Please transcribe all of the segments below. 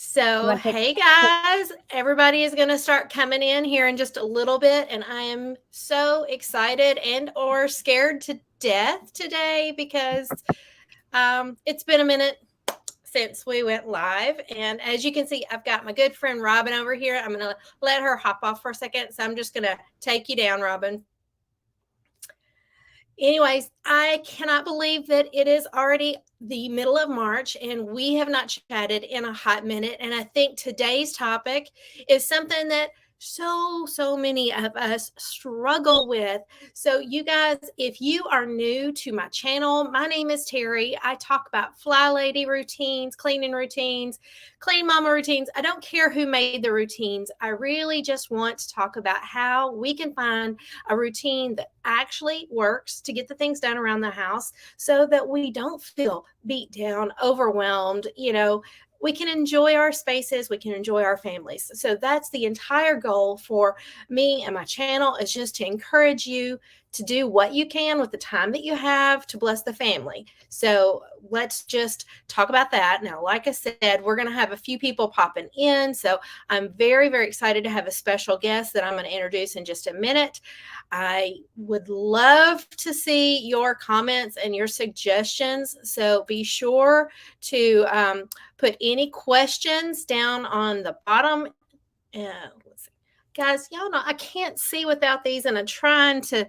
You So, want to take? hey guys, everybody is going to start coming in here in just a little bit, and I am so excited and or scared to death today because it's been a minute since we went live. And as you can see, I've got my good friend Robin over here. I'm going to let her hop off for a second. So I'm just going to take you down, Robin. Anyways, I cannot believe that it is already the middle of March and we have not chatted in a hot minute. And I think today's topic is something that so many of us struggle with. So, you guys, if you are new to my channel, my name is Terry. I talk about FlyLady routines, cleaning routines, clean mama routines. I don't care who made the routines. I really just want to talk about how we can find a routine that actually works to get the things done around the house so that we don't feel beat down, overwhelmed. We can enjoy our spaces, we can enjoy our families. So that's the entire goal for me and my channel, is just to encourage you to do what you can with the time that you have to bless the family. So let's just talk about that. Now, like I said, we're going to have a few people popping in. So I'm very excited to have a special guest that I'm going to introduce in just a minute. I would love to see your comments and your suggestions. So be sure to put any questions down on the bottom. Let's see. Guys, y'all know I can't see without these, and I'm trying to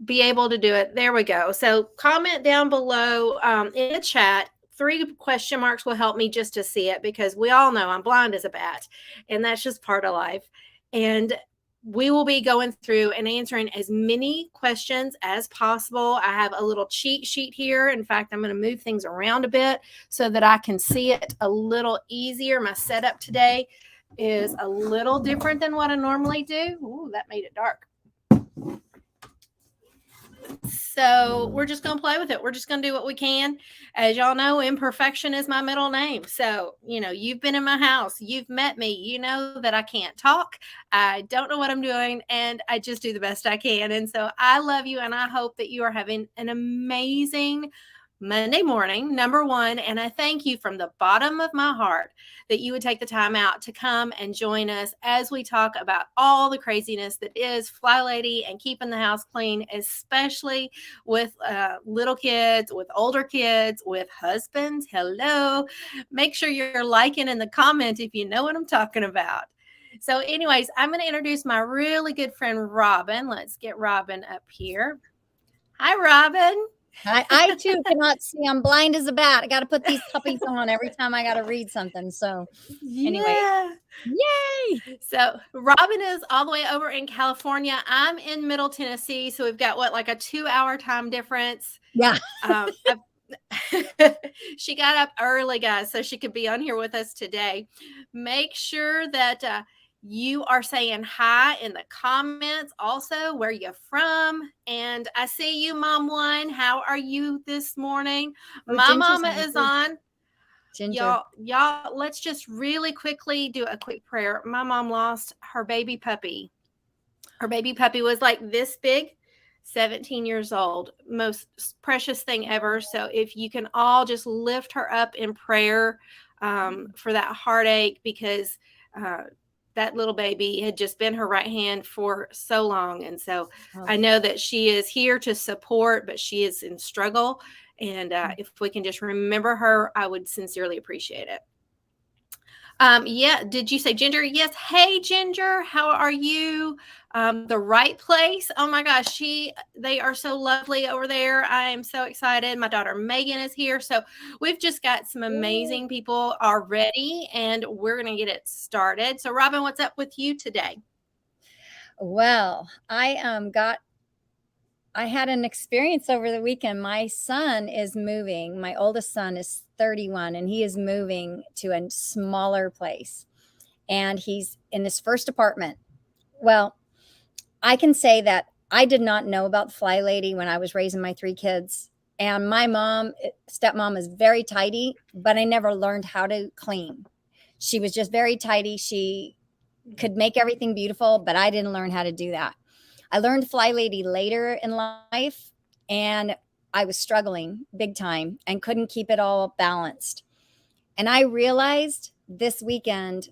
be able to do it. There we go. So comment down below in the chat. 3 question marks will help me just to see it, because we all know I'm blind as a bat, and that's just part of life. And we will be going through and answering as many questions as possible. I have a little cheat sheet here. In fact, I'm going to move things around a bit so that I can see it a little easier. My setup today is a little different than what I normally do. Ooh, that made it dark. So we're just going to play with it. We're just going to do what we can. As y'all know, imperfection is my middle name. So, you've been in my house, you've met me, you know that I can't talk. I don't know what I'm doing, and I just do the best I can. And so I love you, and I hope that you are having an amazing Monday morning, number one. And I thank you from the bottom of my heart that you would take the time out to come and join us as we talk about all the craziness that is FlyLady and keeping the house clean, especially with little kids, with older kids, with husbands. Hello. Make sure you're liking in the comment if you know what I'm talking about. So, anyways, I'm going to introduce my really good friend, Robin. Let's get Robin up here. Hi, Robin. I too cannot see. I'm blind as a bat. I got to put these puppies on every time I got to read something. So, anyway, Yeah. yay! So Robin is all the way over in California. I'm in Middle Tennessee. So we've got like a 2-hour time difference. Yeah. She got up early, guys, so she could be on here with us today. Make sure that you are saying hi in the comments, also where you're from. And I see you, Mom One. How are you this morning? Oh, My Ginger's mama is too. on. Ginger. Y'all, let's just really quickly do a quick prayer. My mom lost her baby puppy. Her baby puppy was like this big, 17 years old, most precious thing ever. So if you can all just lift her up in prayer for that heartache, because that little baby had just been her right hand for so long. And so I know that she is here to support, but she is in struggle. And if we can just remember her, I would sincerely appreciate it. Yeah, did you say Ginger? Yes. Hey, Ginger, how are you? The right place. Oh my gosh, they are so lovely over there. I am so excited. My daughter Megan is here. So we've just got some amazing people already, and we're gonna get it started. So Robin, what's up with you today? Well, I had an experience over the weekend. My son is moving. My oldest son is 31, and he is moving to a smaller place. And he's in his first apartment. Well, I can say that I did not know about FlyLady when I was raising my 3 kids. And my stepmom is very tidy, but I never learned how to clean. She was just very tidy. She could make everything beautiful, but I didn't learn how to do that. I learned FlyLady later in life, and I was struggling big time and couldn't keep it all balanced. And I realized this weekend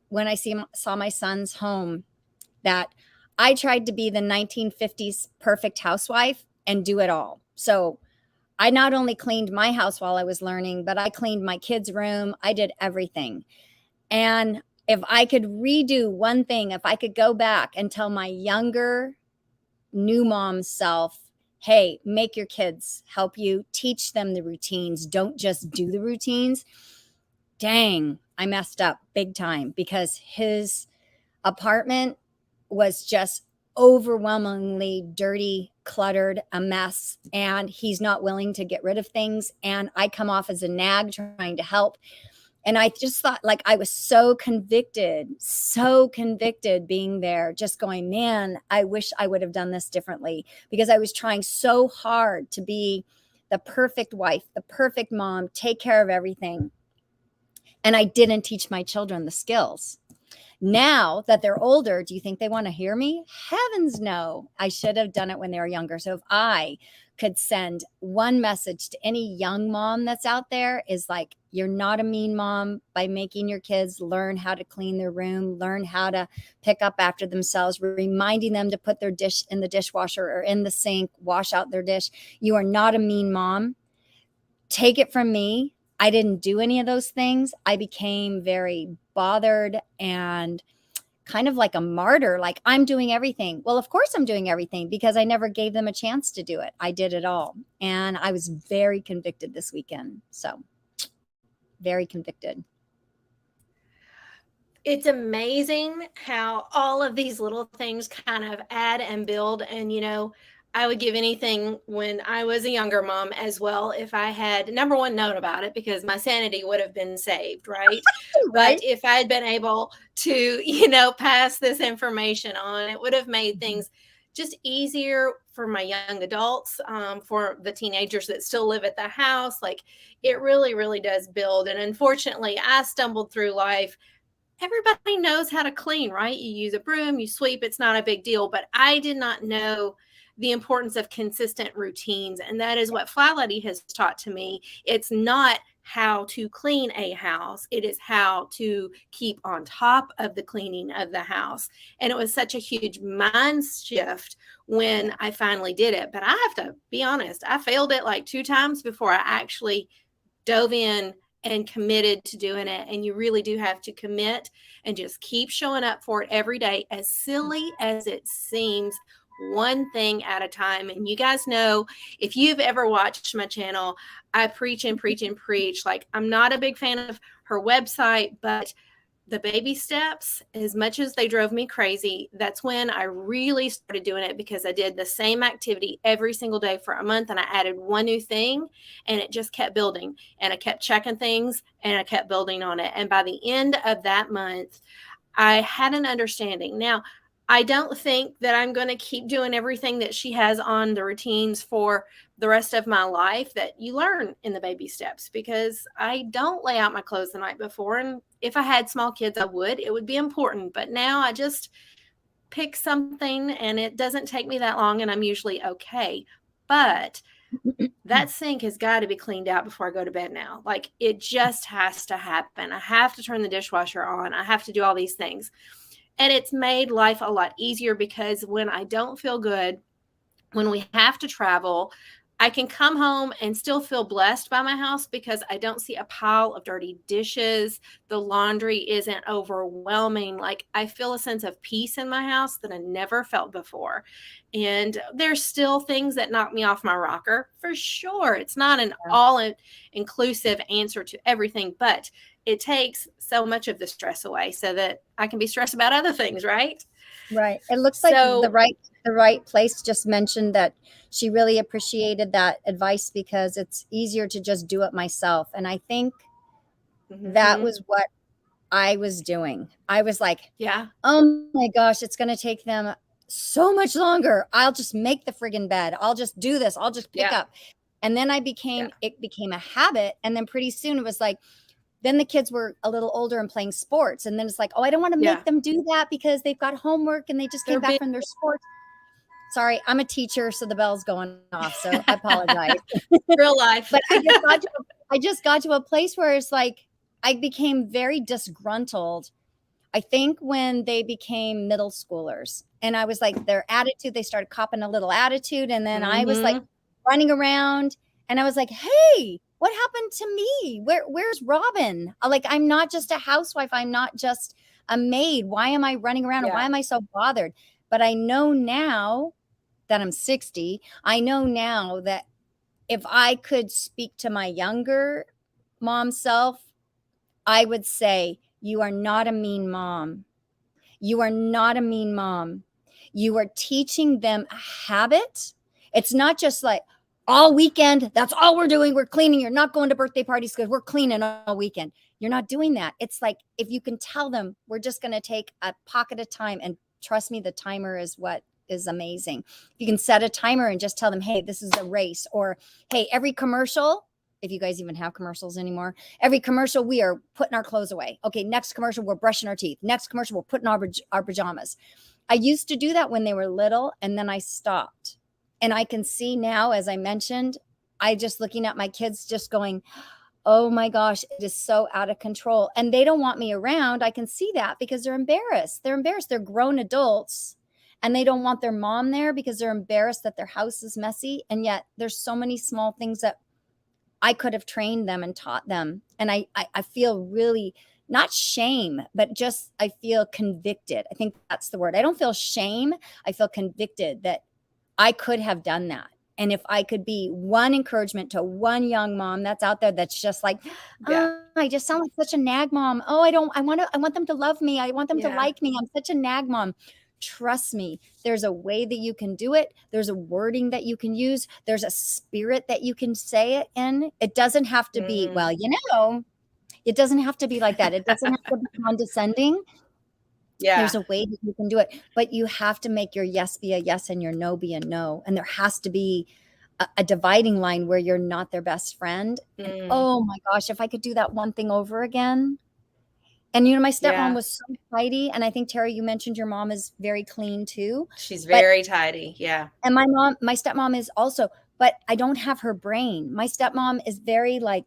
when I saw my son's home that I tried to be the 1950s perfect housewife and do it all. So I not only cleaned my house while I was learning, but I cleaned my kids' room. I did everything. And if I could redo one thing, if I could go back and tell my younger new mom self, hey, make your kids help you, teach them the routines, don't just do the routines. Dang, I messed up big time because his apartment was just overwhelmingly dirty, cluttered, a mess, and he's not willing to get rid of things. And I come off as a nag trying to help. And I just thought, like, I was so convicted being there, just going, man, I wish I would have done this differently, because I was trying so hard to be the perfect wife, the perfect mom, take care of everything. And I didn't teach my children the skills. Now that they're older, do you think they want to hear me? Heavens no. I should have done it when they were younger. So if I could send one message to any young mom that's out there, is like, you're not a mean mom by making your kids learn how to clean their room, learn how to pick up after themselves, reminding them to put their dish in the dishwasher or in the sink, wash out their dish. You are not a mean mom. Take it from me. I didn't do any of those things. I became very bothered and kind of like a martyr, like I'm doing everything. Well, of course I'm doing everything because I never gave them a chance to do it. I did it all. And I was very convicted this weekend. So very convicted. It's amazing how all of these little things kind of add and build. And, I would give anything when I was a younger mom as well if I had, number one, known about it, because my sanity would have been saved, right? Right. But if I had been able to, pass this information on, it would have made things just easier for my young adults, for the teenagers that still live at the house. Like, it really, really does build. And unfortunately, I stumbled through life. Everybody knows how to clean, right? You use a broom, you sweep, it's not a big deal. But I did not know the importance of consistent routines. And that is what FlyLady has taught to me. It's not how to clean a house, it is how to keep on top of the cleaning of the house. And it was such a huge mind shift when I finally did it. But I have to be honest, I failed it like 2 times before I actually dove in and committed to doing it. And you really do have to commit and just keep showing up for it every day, as silly as it seems, one thing at a time. And you guys know, if you've ever watched my channel, I preach and preach and preach. Like, I'm not a big fan of her website, but the baby steps, as much as they drove me crazy, that's when I really started doing it, because I did the same activity every single day for a month, and I added one new thing, and it just kept building, and I kept checking things, and I kept building on it. And by the end of that month, I had an understanding. Now, I don't think that I'm going to keep doing everything that she has on the routines for the rest of my life that you learn in the baby steps, because I don't lay out my clothes the night before. And if I had small kids, I would. It would be important. But now I just pick something, and it doesn't take me that long, and I'm usually okay. But that sink has got to be cleaned out before I go to bed now. Like, it just has to happen. I have to turn the dishwasher on. I have to do all these things. And it's made life a lot easier, because when I don't feel good, when we have to travel, I can come home and still feel blessed by my house, because I don't see a pile of dirty dishes. The laundry isn't overwhelming. Like, I feel a sense of peace in my house that I never felt before. And there's still things that knock me off my rocker, for sure. It's not an all-inclusive answer to everything, but it takes so much of the stress away so that I can be stressed about other things, right? Right. It looks like the right place just mentioned that she really appreciated that advice, because it's easier to just do it myself. And I think that was what I was doing. I was like, yeah, oh my gosh, it's going to take them so much longer. I'll just make the friggin' bed. I'll just do this. I'll just pick up. And then it became a habit. And then pretty soon it was like, then the kids were a little older and playing sports. And then it's like, oh, I don't want to make them do that because they've got homework and they just came back from their sports. Sorry, I'm a teacher, so the bell's going off. So I apologize. Real life. But I just got to a place where it's like, I became very disgruntled, I think, when they became middle schoolers. And I was like, their attitude, they started copping a little attitude. And then I was like running around and I was like, hey, what happened to me? Where's Robin? Like, I'm not just a housewife. I'm not just a maid. Why am I running around? And why am I so bothered? But I know now that I'm 60, I know now that if I could speak to my younger mom self, I would say, you are not a mean mom. You are not a mean mom. You are teaching them a habit. It's not just like all weekend, that's all we're doing. We're cleaning. You're not going to birthday parties because we're cleaning all weekend. You're not doing that. It's like, if you can tell them, we're just going to take a pocket of time, and trust me, the timer is what is amazing. You can set a timer and just tell them, hey, this is a race, or hey, every commercial, if you guys even have commercials anymore, every commercial, we are putting our clothes away. Okay, next commercial, we're brushing our teeth. Next commercial, we're putting our pajamas. I used to do that when they were little, and then I stopped. And I can see now, as I mentioned, I just looking at my kids just going, oh my gosh, it is so out of control. And they don't want me around. I can see that because they're embarrassed. They're embarrassed. They're grown adults and they don't want their mom there because they're embarrassed that their house is messy. And yet there's so many small things that I could have trained them and taught them. And I feel really, not shame, but just, I feel convicted. I think that's the word. I don't feel shame. I feel convicted that I could have done that. And if I could be one encouragement to one young mom that's out there that's just like, I just sound like such a nag mom. Oh, I want them to love me. I want them to like me. I'm such a nag mom. Trust me, there's a way that you can do it. There's a wording that you can use. There's a spirit that you can say it in. It doesn't have to be, well, it doesn't have to be like that. It doesn't have to be condescending. There's a way that you can do it, but you have to make your yes be a yes and your no be a no. And there has to be a dividing line where you're not their best friend. And oh my gosh, if I could do that one thing over again. And my stepmom was so tidy. And I think, Tara, you mentioned your mom is very clean too. She's very tidy. Yeah. And my stepmom is also, but I don't have her brain. My stepmom is very like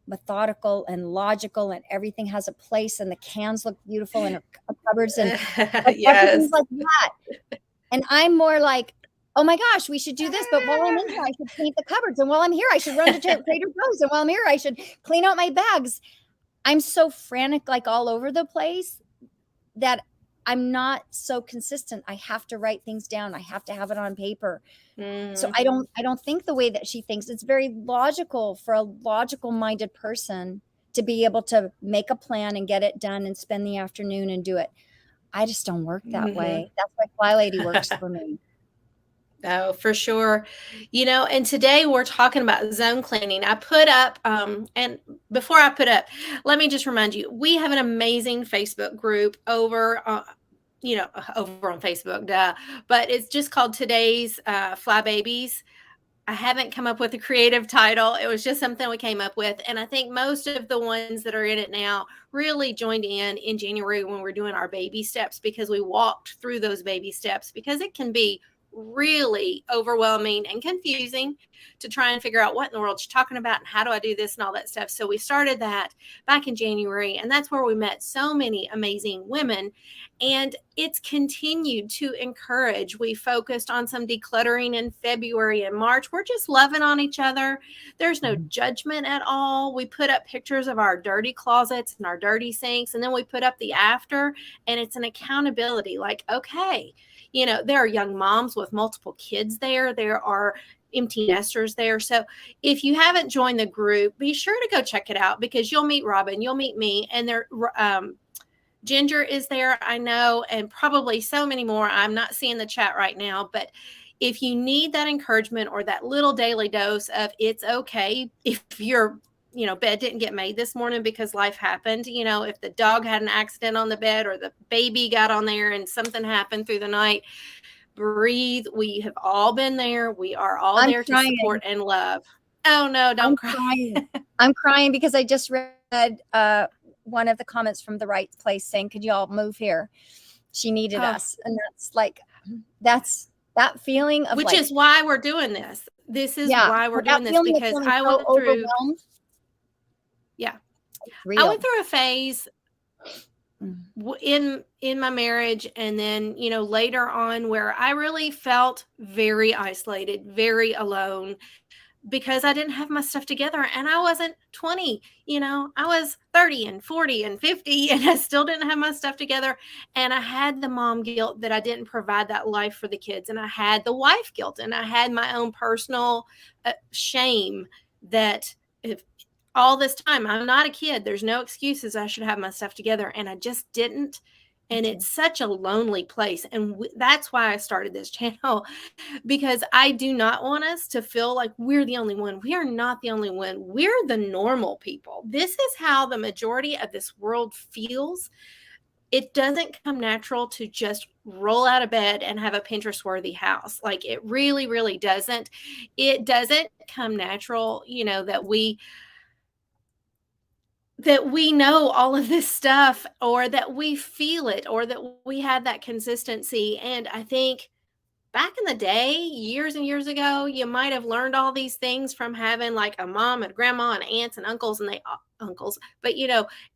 methodical and logical, and everything has a place, and the cans look beautiful in her cupboards and everything's like that. And I'm more like, oh my gosh, we should do this, but while I'm in here, I should paint the cupboards, and while I'm here, I should run to Trader Joe's, and while I'm here, I should clean out my bags. I'm so frantic, like all over the place, that I'm not so consistent. I have to write things down. I have to have it on paper. So I don't think the way that she thinks. It's very logical for a logical minded person to be able to make a plan and get it done and spend the afternoon and do it. I just don't work that way. That's why FlyLady works for me. Oh, for sure. And today we're talking about zone cleaning. I put up, and before I put up, let me just remind you, we have an amazing Facebook group over on Facebook, but it's just called Today's Fly Babies. I haven't come up with a creative title. It was just something we came up with. And I think most of the ones that are in it now really joined in January when we're doing our baby steps, because we walked through those baby steps, because it can be really overwhelming and confusing to try and figure out what in the world you're talking about and how do I do this and all that stuff. So we started that back in January, and that's where we met so many amazing women, and it's continued to encourage. We focused on some decluttering in February and March. We're just loving on each other. There's no judgment at all. We put up pictures of our dirty closets and our dirty sinks, and then we put up the after, and it's an accountability. Like, okay, there are young moms with multiple kids there. There are empty nesters there. So if you haven't joined the group, be sure to go check it out, because you'll meet Robin, you'll meet me, and there, Ginger is there, I know, and probably so many more. I'm not seeing the chat right now, but if you need that encouragement or that little daily dose of it's okay if your bed didn't get made this morning because life happened, if the dog had an accident on the bed or the baby got on there and something happened through the night, breathe. We have all been there. We are all there to support and love. Oh no, don't cry. I'm crying because I just read one of the comments from The Right Place saying, could you all move here? She needed us. And that's that feeling of, which is why we're doing this. This is why we're doing this, because I went through. Yeah. I real. went through a phase in my marriage, and then later on, where I really felt very isolated, very alone, because I didn't have my stuff together, and I wasn't 20, I was 30 and 40 and 50, and I still didn't have my stuff together. And I had the mom guilt that I didn't provide that life for the kids. And I had the wife guilt, and I had my own personal shame that if all this time I'm not a kid, there's no excuses, I should have my stuff together. And I just didn't. And it's such a lonely place. And that's why I started this channel, because I do not want us to feel like we're the only one. We are not the only one. We're the normal people. This is how the majority of this world feels. It doesn't come natural to just roll out of bed and have a Pinterest worthy house. Like, it really, really doesn't. It doesn't come natural, that we know all of this stuff, or that we feel it, or that we have that consistency. And I think back in the day, years and years ago, you might have learned all these things from having like a mom and grandma and aunts and uncles, and but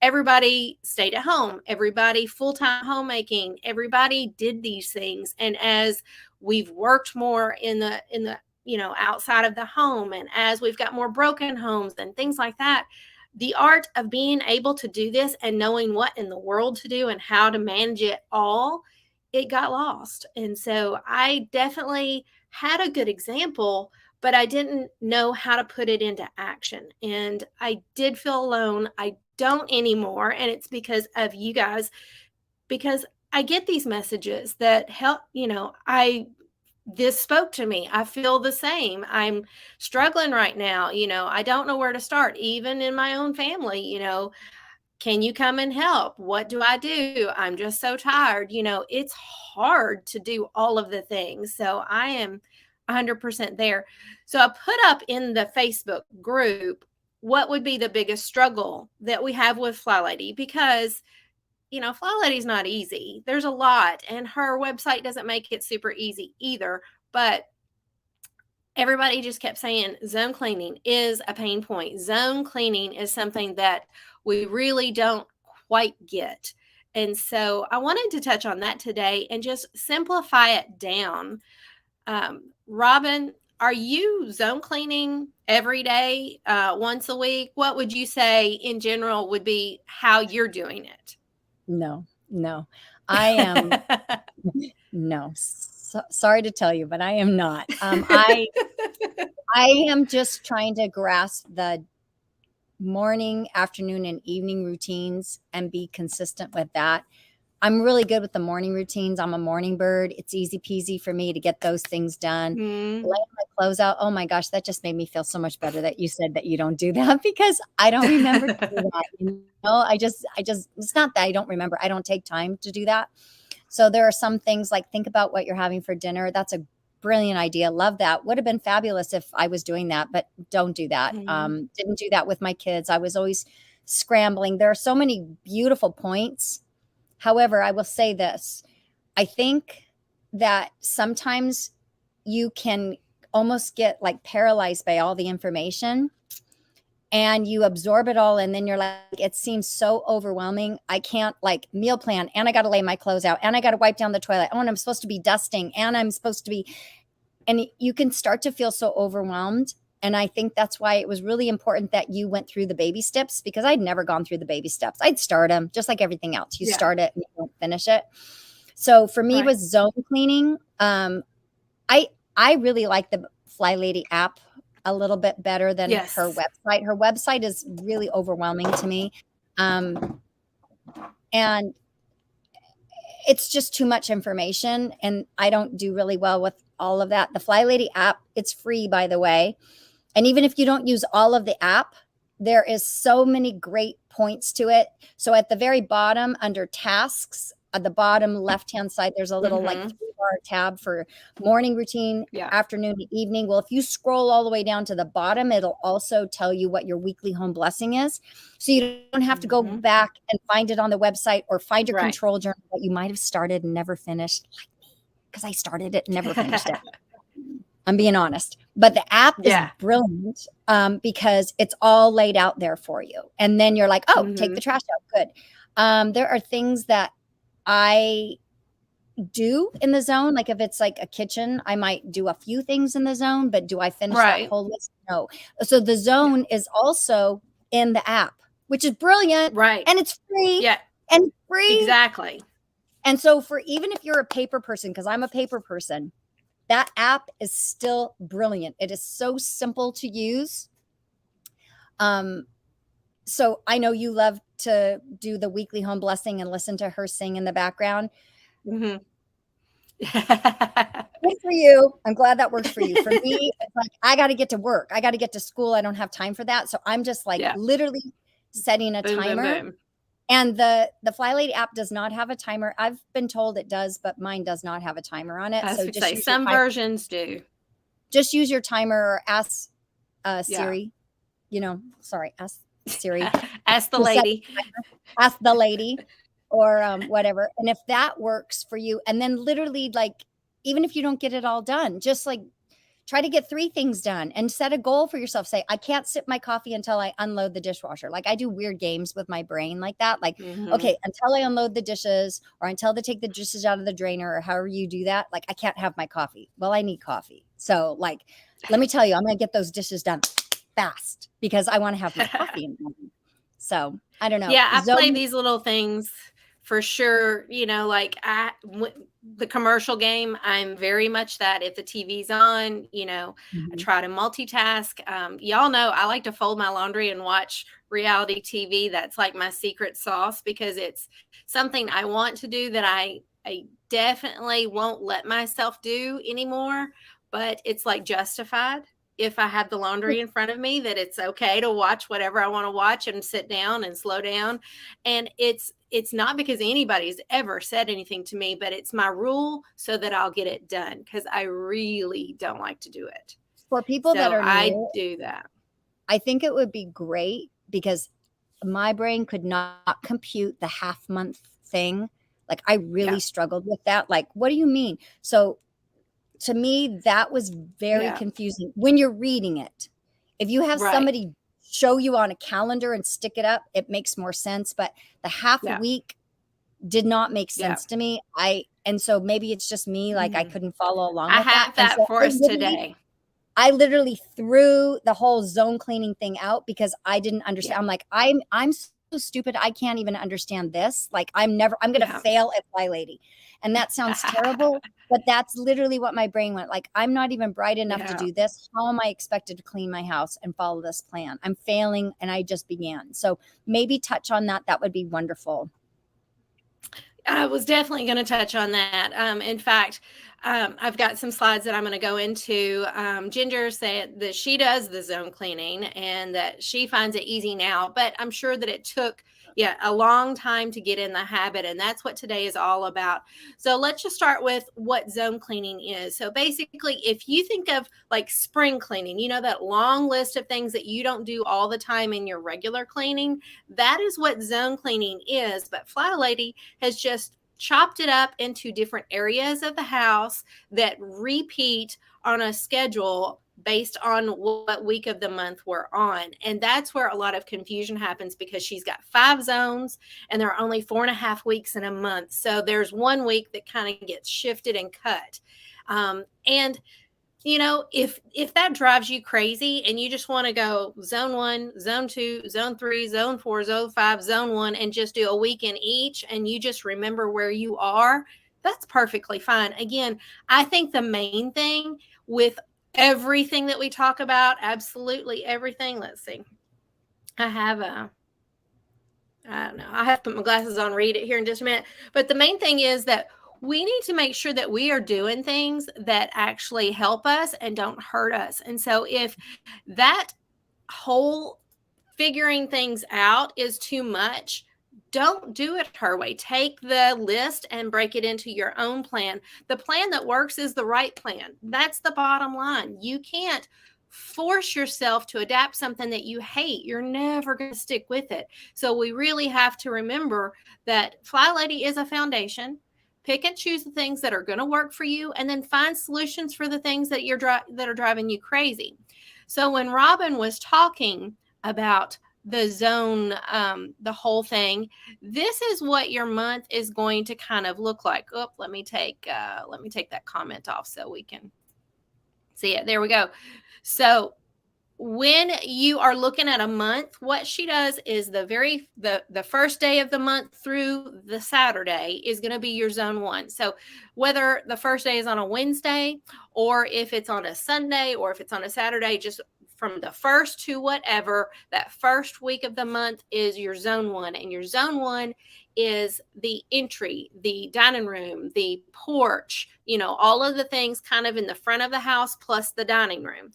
everybody stayed at home, everybody full-time homemaking, everybody did these things. And as we've worked more in the outside of the home, and as we've got more broken homes and things like that, the art of being able to do this and knowing what in the world to do and how to manage it all, it got lost. And so I definitely had a good example, but I didn't know how to put it into action. And I did feel alone. I don't anymore. And it's because of you guys, because I get these messages that help, this spoke to me. I feel the same. I'm struggling right now. I don't know where to start, even in my own family. Can you come and help? What do I do? I'm just so tired. It's hard to do all of the things. So I am 100% there. So I put up in the Facebook group, what would be the biggest struggle that we have with FlyLady? Because FlyLady's not easy. There's a lot, and her website doesn't make it super easy either. But everybody just kept saying zone cleaning is a pain point. Zone cleaning is something that we really don't quite get. And so I wanted to touch on that today and just simplify it down. Robin, are you zone cleaning every day, once a week? What would you say in general would be how you're doing it? No. I am no. Sorry to tell you, but I am not. I am just trying to grasp the morning, afternoon, and evening routines and be consistent with that. I'm really good with the morning routines. I'm a morning bird. It's easy peasy for me to get those things done. Laying my clothes out. Oh my gosh, that just made me feel so much better that you said that you don't do that, because I don't remember to do that. I just, it's not that I don't remember. I don't take time to do that. So there are some things like think about what you're having for dinner. That's a brilliant idea. Love that. Would have been fabulous if I was doing that, but don't do that. Didn't do that with my kids. I was always scrambling. There are so many beautiful points. However, I will say this. I think that sometimes you can almost get like paralyzed by all the information, and you absorb it all. And then you're like, it seems so overwhelming. I can't like meal plan, and I got to lay my clothes out, and I got to wipe down the toilet. Oh, and I'm supposed to be dusting, and I'm supposed to be, and you can start to feel so overwhelmed. And I think that's why it was really important that you went through the baby steps, because I'd never gone through the baby steps. I'd start them just like everything else. You start it and you don't finish it. So for me, with zone cleaning, I really like the FlyLady app a little bit better than her website. Her website is really overwhelming to me. And it's just too much information, and I don't do really well with all of that. The FlyLady app, it's free, by the way. And even if you don't use all of the app, there is so many great points to it. So at the very bottom under tasks, at the bottom left-hand side, there's a little like 3-bar tab for morning routine, afternoon, evening. Well, if you scroll all the way down to the bottom, it'll also tell you what your weekly home blessing is. So you don't have to go back and find it on the website, or find your control journal that you might have started and never finished, like me, because I started it and never finished it. I'm being honest. But the app is Yeah. brilliant because it's all laid out there for you. And then you're like, oh, take Mhm. the trash out. Good. There are things that I do in the zone. Like if it's like a kitchen, I might do a few things in the zone, but do I finish that Right. whole list? No. So the zone is also in the app, which is brilliant, Right. and it's free Yeah, and free. exactly. And so for even if you're a paper person, because I'm a paper person, that app is still brilliant. It is so simple to use. So I know you love to do the weekly home blessing and listen to her sing in the background. Mhm. Good for you. I'm glad that works for you. For me, it's like I got to get to work. I got to get to school. I don't have time for that. So I'm just like Yeah. literally setting a Boom, boom, timer. boom. And the FlyLady app does not have a timer. I've been told it does, but mine does not have a timer on it. I was So gonna just say use your some timer. versions do. Just use your timer or ask Yeah. Siri. Ask Siri. Ask the to set lady. the timer. Ask the lady or whatever. And if that works for you, and then literally like, even if you don't get it all done, just like try to get 3 things done and set a goal for yourself. Say, I can't sip my coffee until I unload the dishwasher. Like I do weird games with my brain like that. Like, Mhm. okay, until I unload the dishes or until they take the dishes out of the drainer or however you do that, like I can't have my coffee. Well, I need coffee. So like, let me tell you, I'm going to get those dishes done fast because I want to have my coffee in the morning. So I don't know. Yeah, I play Zone, these little things for sure. Like the commercial game, I'm very much that. If the TV's on, I try to multitask. Y'all know I like to fold my laundry and watch reality TV. That's like my secret sauce because it's something I want to do that I definitely won't let myself do anymore. But it's like justified if I have the laundry in front of me, that it's okay to watch whatever I want to watch and sit down and slow down. And it's not because anybody's ever said anything to me, but it's my rule so that I'll get it done because I really don't like to do it. for people that So are I new, do that. I think it would be great because my brain could not compute the half month thing. Like I really Yeah. struggled with that. Like, what do you mean? So to me, that was very Yeah. confusing when you're reading it. If you have Right. somebody show you on a calendar and stick it up, it makes more sense. But the half Yeah. week did not make Yeah. sense to me. And so maybe it's just me, like I couldn't follow along I with that. have And that so for us today. I literally threw the whole zone cleaning thing out because I didn't understand. Yeah. I'm like, I'm so stupid. I can't even understand this. Like I'm going to Yeah. fail at FlyLady. And that sounds terrible, but that's literally what my brain went. Like, I'm not even bright enough to Yeah. do this. How am I expected to clean my house and follow this plan? I'm failing and I just began. So maybe touch on that. That would be wonderful. I was definitely going to touch on that. In fact, I've got some slides that I'm going to go into. Ginger said that she does the zone cleaning and that she finds it easy now, but I'm sure that it took a long time to get in the habit. And that's what today is all about. So let's just start with what zone cleaning is. So basically, if you think of like spring cleaning, that long list of things that you don't do all the time in your regular cleaning, that is what zone cleaning is. But FlyLady has just chopped it up into different areas of the house that repeat on a schedule based on what week of the month we're on. And that's where a lot of confusion happens because she's got 5 zones and there are only 4.5 weeks in a month. So there's one week that kind of gets shifted and cut. And if that drives you crazy and you just want to go zone 1, zone 2, zone 3, zone 4, zone 5, zone 1, and just do a week in each, and you just remember where you are, that's perfectly fine. Again, I think the main thing with everything that we talk about, absolutely everything, let's see. I don't know. I have to put my glasses on, read it here in just a minute. But the main thing is that we need to make sure that we are doing things that actually help us and don't hurt us. And so if that whole figuring things out is too much, don't do it her way. Take the list and break it into your own plan. The plan that works is the right plan. That's the bottom line. You can't force yourself to adapt something that you hate. You're never going to stick with it. So we really have to remember that FlyLady is a foundation. pick and choose the things that are going to work for you, and then find solutions for the things that that are driving you crazy. So when Robin was talking about the zone, the whole thing, this is what your month is going to kind of look like. Oh, let me take that comment off so we can see it. There we go. So when you are looking at a month, what she does is the first day of the month through the Saturday is going to be your zone 1. So whether the first day is on a Wednesday, or if it's on a Sunday, or if it's on a Saturday, just from the first to whatever, that first week of the month is your zone 1. And your zone 1 is the entry, the dining room, the porch, all of the things kind of in the front of the house plus the dining room.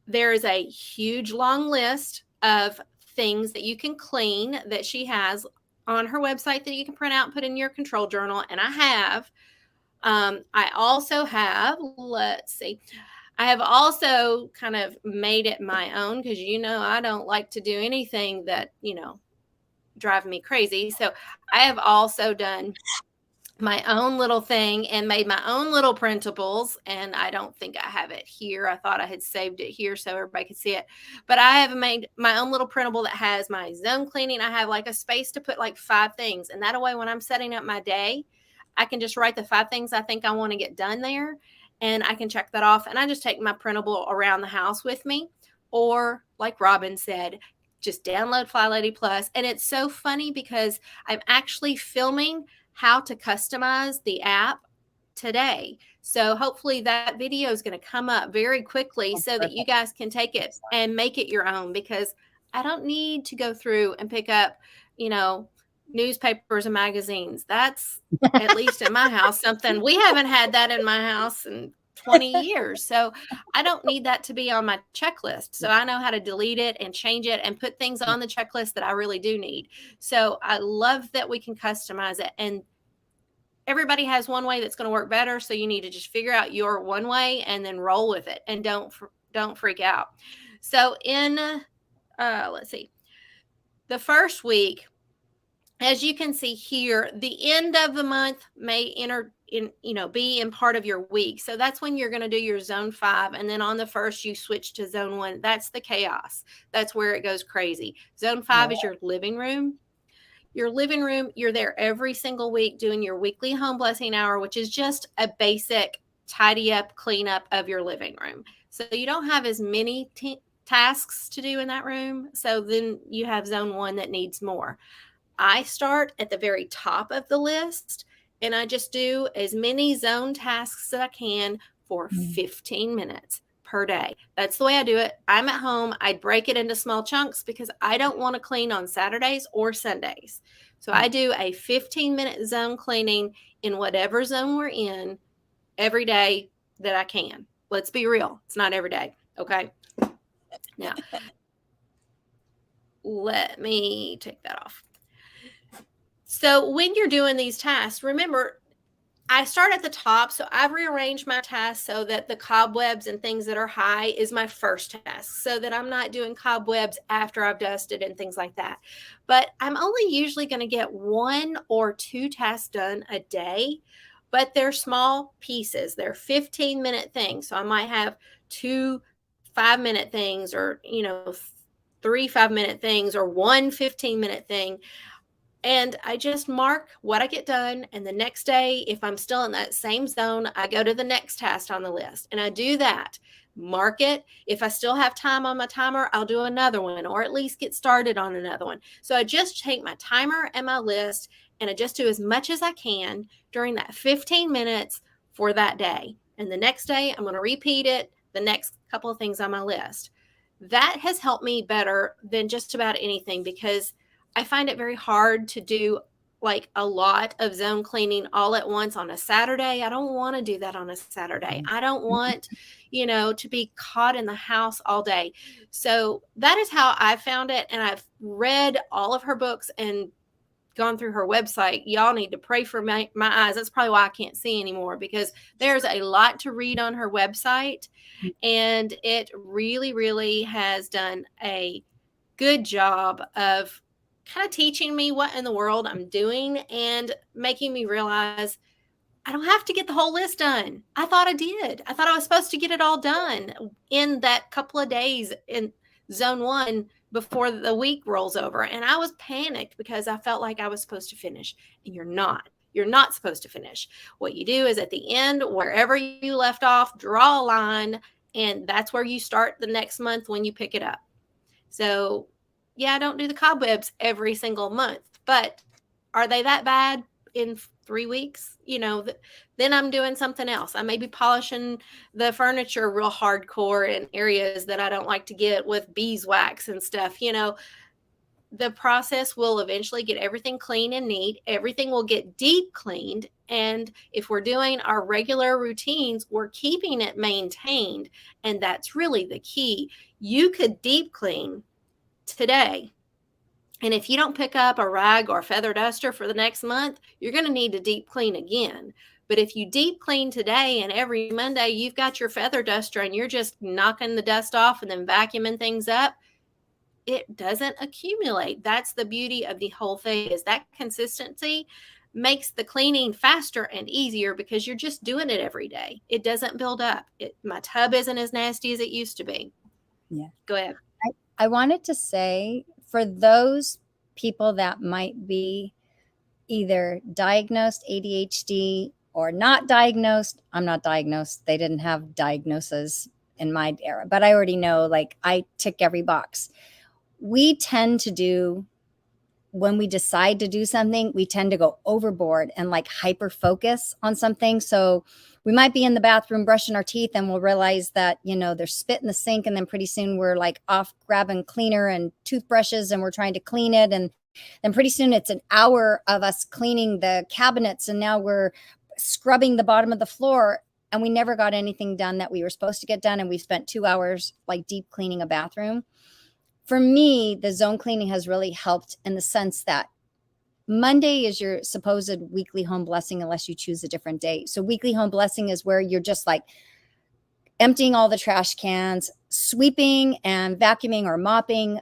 There is a huge long list of things that you can clean that she has on her website that you can print out and put in your control journal. And I also have, I have also kind of made it my own, because I don't like to do anything that, drive me crazy. So I have also done my own little thing and made my own little printables. And I don't think I have it here. I thought I had saved it here so everybody could see it. But I have made my own little printable that has my zone cleaning. I have like a space to put like 5 things. And that way, when I'm setting up my day, I can just write the 5 things I think I want to get done there. And I can check that off. And I just take my printable around the house with me. Or like Robin said, just download FlyLady Plus. And it's so funny because I'm actually filming how to customize the app today. So hopefully that video is going to come up very quickly so that you guys can take it and make it your own, because I don't need to go through and pick up, newspapers and magazines. That's, at least in my house, something we haven't had that in my house in 20 years. So I don't need that to be on my checklist. So I know how to delete it and change it and put things on the checklist that I really do need. So I love that we can customize it, and everybody has one way that's going to work better. So you need to just figure out your one way and then roll with it, and don't freak out. So in, let's see, the first week, as you can see here, the end of the month may be in part of your week. So that's when you're going to do your zone 5. And then on the first, you switch to zone 1. That's the chaos. That's where it goes crazy. Zone 5 is your living room. Your living room, you're there every single week doing your weekly home blessing hour, which is just a basic tidy up, clean up of your living room. So you don't have as many tasks to do in that room. So then you have zone 1 that needs more. I start at the very top of the list, and I just do as many zone tasks as I can for 15 minutes per day. That's the way I do it. I'm at home. I break it into small chunks because I don't want to clean on Saturdays or Sundays. So I do a 15-minute zone cleaning in whatever zone we're in every day that I can. Let's be real. It's not every day. Okay. Now, let me take that off. So when you're doing these tasks, remember, I start at the top. So I've rearranged my tasks so that the cobwebs and things that are high is my first task, so that I'm not doing cobwebs after I've dusted and things like that. But I'm only usually going to get 1 or 2 tasks done a day, but they're small pieces. They're 15-minute things. So I might have 2 5-minute things, or, 3 5-minute things, or 1 15-minute thing. And I just mark what I get done. And the next day, if I'm still in that same zone, I go to the next task on the list. And I do that. Mark it. If I still have time on my timer, I'll do another one, or at least get started on another one. So I just take my timer and my list, and I just do as much as I can during that 15 minutes for that day. And the next day, I'm going to repeat it, the next couple of things on my list. That has helped me better than just about anything, because I find it very hard to do like a lot of zone cleaning all at once on a Saturday. I don't want to do that on a Saturday. I don't want, to be caught in the house all day. So that is how I found it. And I've read all of her books and gone through her website. Y'all need to pray for my eyes. That's probably why I can't see anymore, because there's a lot to read on her website. And it really, really has done a good job of kind of teaching me what in the world I'm doing and making me realize I don't have to get the whole list done. I thought I did. I thought I was supposed to get it all done in that couple of days in zone 1 before the week rolls over. And I was panicked because I felt like I was supposed to finish. And you're not. You're not supposed to finish. What you do is at the end, wherever you left off, draw a line, and that's where you start the next month when you pick it up. So, yeah, I don't do the cobwebs every single month, but are they that bad in 3 weeks? Then I'm doing something else. I may be polishing the furniture real hardcore in areas that I don't like to get with beeswax and stuff. The process will eventually get everything clean and neat. Everything will get deep cleaned. And if we're doing our regular routines, we're keeping it maintained. And that's really the key. You could deep clean today. And if you don't pick up a rag or a feather duster for the next month, you're going to need to deep clean again. But if you deep clean today and every Monday you've got your feather duster and you're just knocking the dust off and then vacuuming things up, it doesn't accumulate. That's the beauty of the whole thing, is that consistency makes the cleaning faster and easier because you're just doing it every day. It doesn't build up. My tub isn't as nasty as it used to be. Yeah. Go ahead. I wanted to say, for those people that might be either diagnosed ADHD or not diagnosed, I'm not diagnosed. They didn't have diagnoses in my era, but I already know, like, I tick every box. We tend to do, when we decide to do something, we tend to go overboard and like hyper focus on something. So we might be in the bathroom brushing our teeth and we'll realize that, there's spit in the sink. And then pretty soon we're like off grabbing cleaner and toothbrushes and we're trying to clean it. And then pretty soon it's an hour of us cleaning the cabinets. And now we're scrubbing the bottom of the floor and we never got anything done that we were supposed to get done. And we spent 2 hours like deep cleaning a bathroom. For me, the zone cleaning has really helped in the sense that Monday is your supposed weekly home blessing unless you choose a different day. So weekly home blessing is where you're just like emptying all the trash cans, sweeping and vacuuming or mopping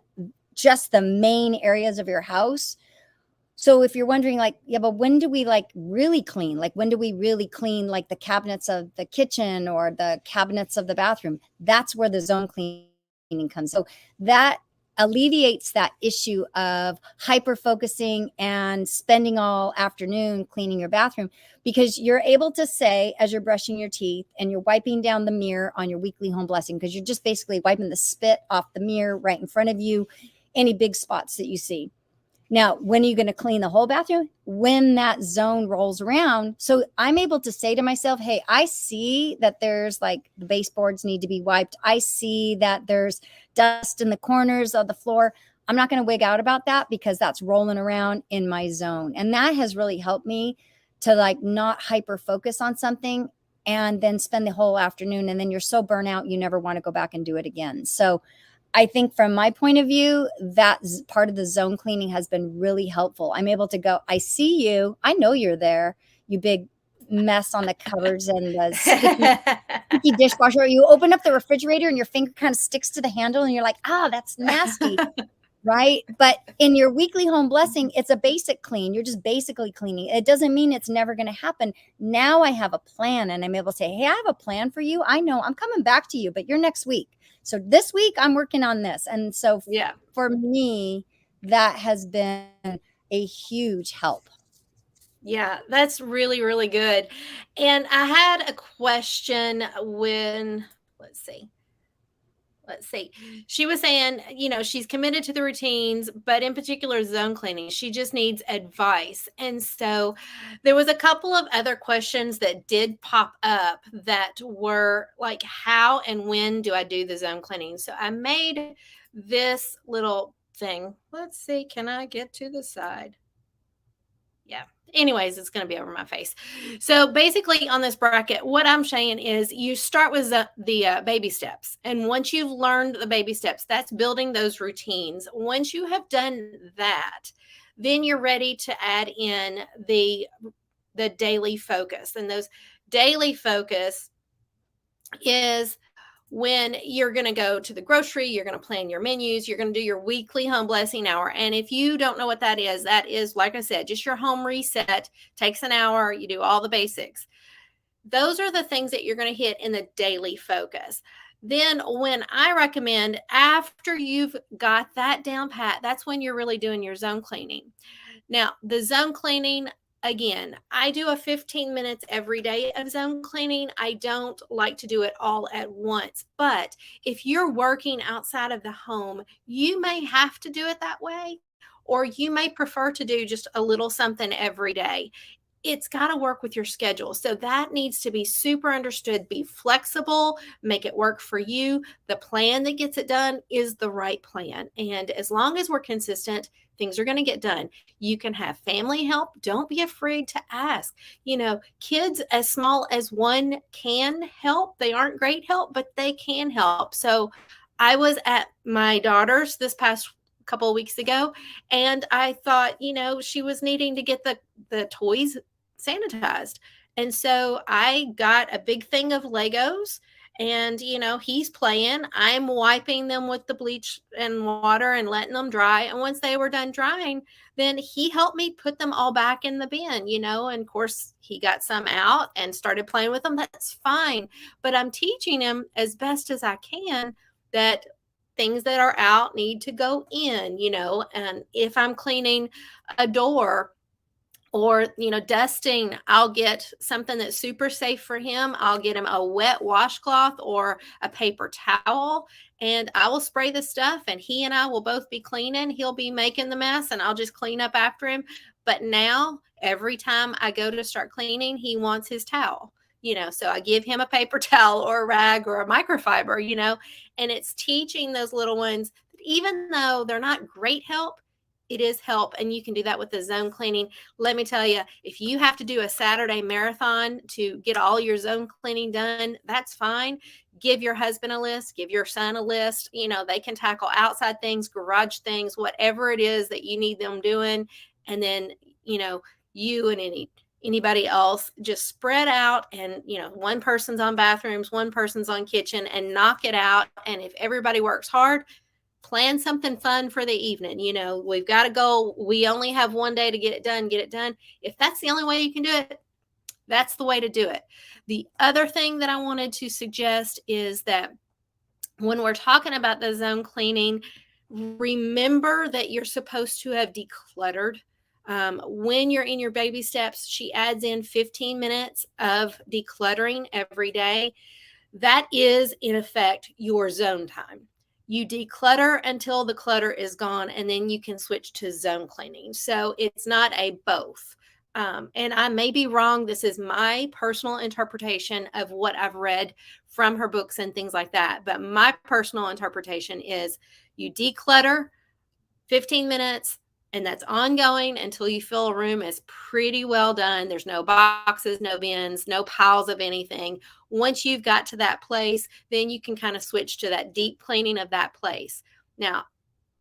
just the main areas of your house. So if you're wondering, like, yeah, but when do we like really clean? Like, when do we really clean like the cabinets of the kitchen or the cabinets of the bathroom? That's where the zone cleaning comes. So that alleviates that issue of hyper focusing and spending all afternoon cleaning your bathroom, because you're able to say, as you're brushing your teeth and you're wiping down the mirror on your weekly home blessing, because you're just basically wiping the spit off the mirror right in front of you, any big spots that you see. Now, when are you going to clean the whole bathroom? When that zone rolls around. So I'm able to say to myself, hey, I see that there's like the baseboards need to be wiped. I see that there's dust in the corners of the floor. I'm not going to wig out about that because that's rolling around in my zone. And that has really helped me to like not hyper focus on something and then spend the whole afternoon. And then you're so burnt out, you never want to go back and do it again. So I think from my point of view, that part of the zone cleaning has been really helpful. I'm able to go, I see you. I know you're there, you big mess on the cupboards and the sticky dishwasher. You open up the refrigerator and your finger kind of sticks to the handle and you're like, that's nasty. Right. But in your weekly home blessing, it's a basic clean. You're just basically cleaning. It doesn't mean it's never going to happen. Now I have a plan and I'm able to say, hey, I have a plan for you. I know I'm coming back to you, but you're next week. So this week I'm working on this. And so for me, that has been a huge help. Yeah, that's really, really good. And I had a question when, let's see. She was saying, she's committed to the routines, but in particular zone cleaning, she just needs advice. And so there was a couple of other questions that did pop up that were like, how and when do I do the zone cleaning? So I made this little thing. Let's see, can I get to the side? Yeah. Anyways, it's going to be over my face. So basically on this bracket, what I'm saying is you start with the baby steps. And once you've learned the baby steps, that's building those routines. Once you have done that, then you're ready to add in the daily focus. And those daily focus is when you're going to go to the grocery, you're going to plan your menus, you're going to do your weekly home blessing hour. And if you don't know what that is, like I said, just your home reset. Takes an hour. You do all the basics. Those are the things that you're going to hit in the daily focus. Then when I recommend, after you've got that down pat, that's when you're really doing your zone cleaning. Now, the zone cleaning, again, I do a 15 minutes every day of zone cleaning. I don't like to do it all at once. But if you're working outside of the home, you may have to do it that way, or you may prefer to do just a little something every day. It's got to work with your schedule. So that needs to be super understood. Be flexible, make it work for you. The plan that gets it done is the right plan. And as long as we're consistent, things are going to get done. You can have family help. Don't be afraid to ask. Kids as small as one can help. They aren't great help, but they can help. So I was at my daughter's this past couple of weeks ago, and I thought, she was needing to get the toys sanitized. And so I got a big thing of Legos, and he's playing. I'm wiping them with the bleach and water and letting them dry. And once they were done drying, then he helped me put them all back in the bin, and of course he got some out and started playing with them. That's fine. But I'm teaching him as best as I can that things that are out need to go in, and if I'm cleaning a door or, dusting, I'll get something that's super safe for him. I'll get him a wet washcloth or a paper towel, and I will spray the stuff, and he and I will both be cleaning. He'll be making the mess, and I'll just clean up after him. But now every time I go to start cleaning, he wants his towel. So I give him a paper towel or a rag or a microfiber, and it's teaching those little ones that even though they're not great help, it is help. And you can do that with the zone cleaning. Let me tell you, if you have to do a Saturday marathon to get all your zone cleaning done, that's fine. Give your husband a list, give your son a list. They can tackle outside things, garage things, whatever it is that you need them doing. And then, you and anybody else just spread out, and one person's on bathrooms, one person's on kitchen, and knock it out. And if everybody works hard, plan something fun for the evening. We've got a goal. We only have one day to get it done. If that's the only way you can do it, that's the way to do it. The other thing that I wanted to suggest is that when we're talking about the zone cleaning, remember that you're supposed to have decluttered. When you're in your baby steps, she adds in 15 minutes of decluttering every day. That is, in effect, your zone time. You declutter until the clutter is gone, and then you can switch to zone cleaning. So it's not a both. And I may be wrong. This is my personal interpretation of what I've read from her books and things like that. But my personal interpretation is you declutter 15 minutes, and that's ongoing until you feel a room is pretty well done. There's no boxes, no bins, no piles of anything. Once you've got to that place, then you can kind of switch to that deep cleaning of that place. Now,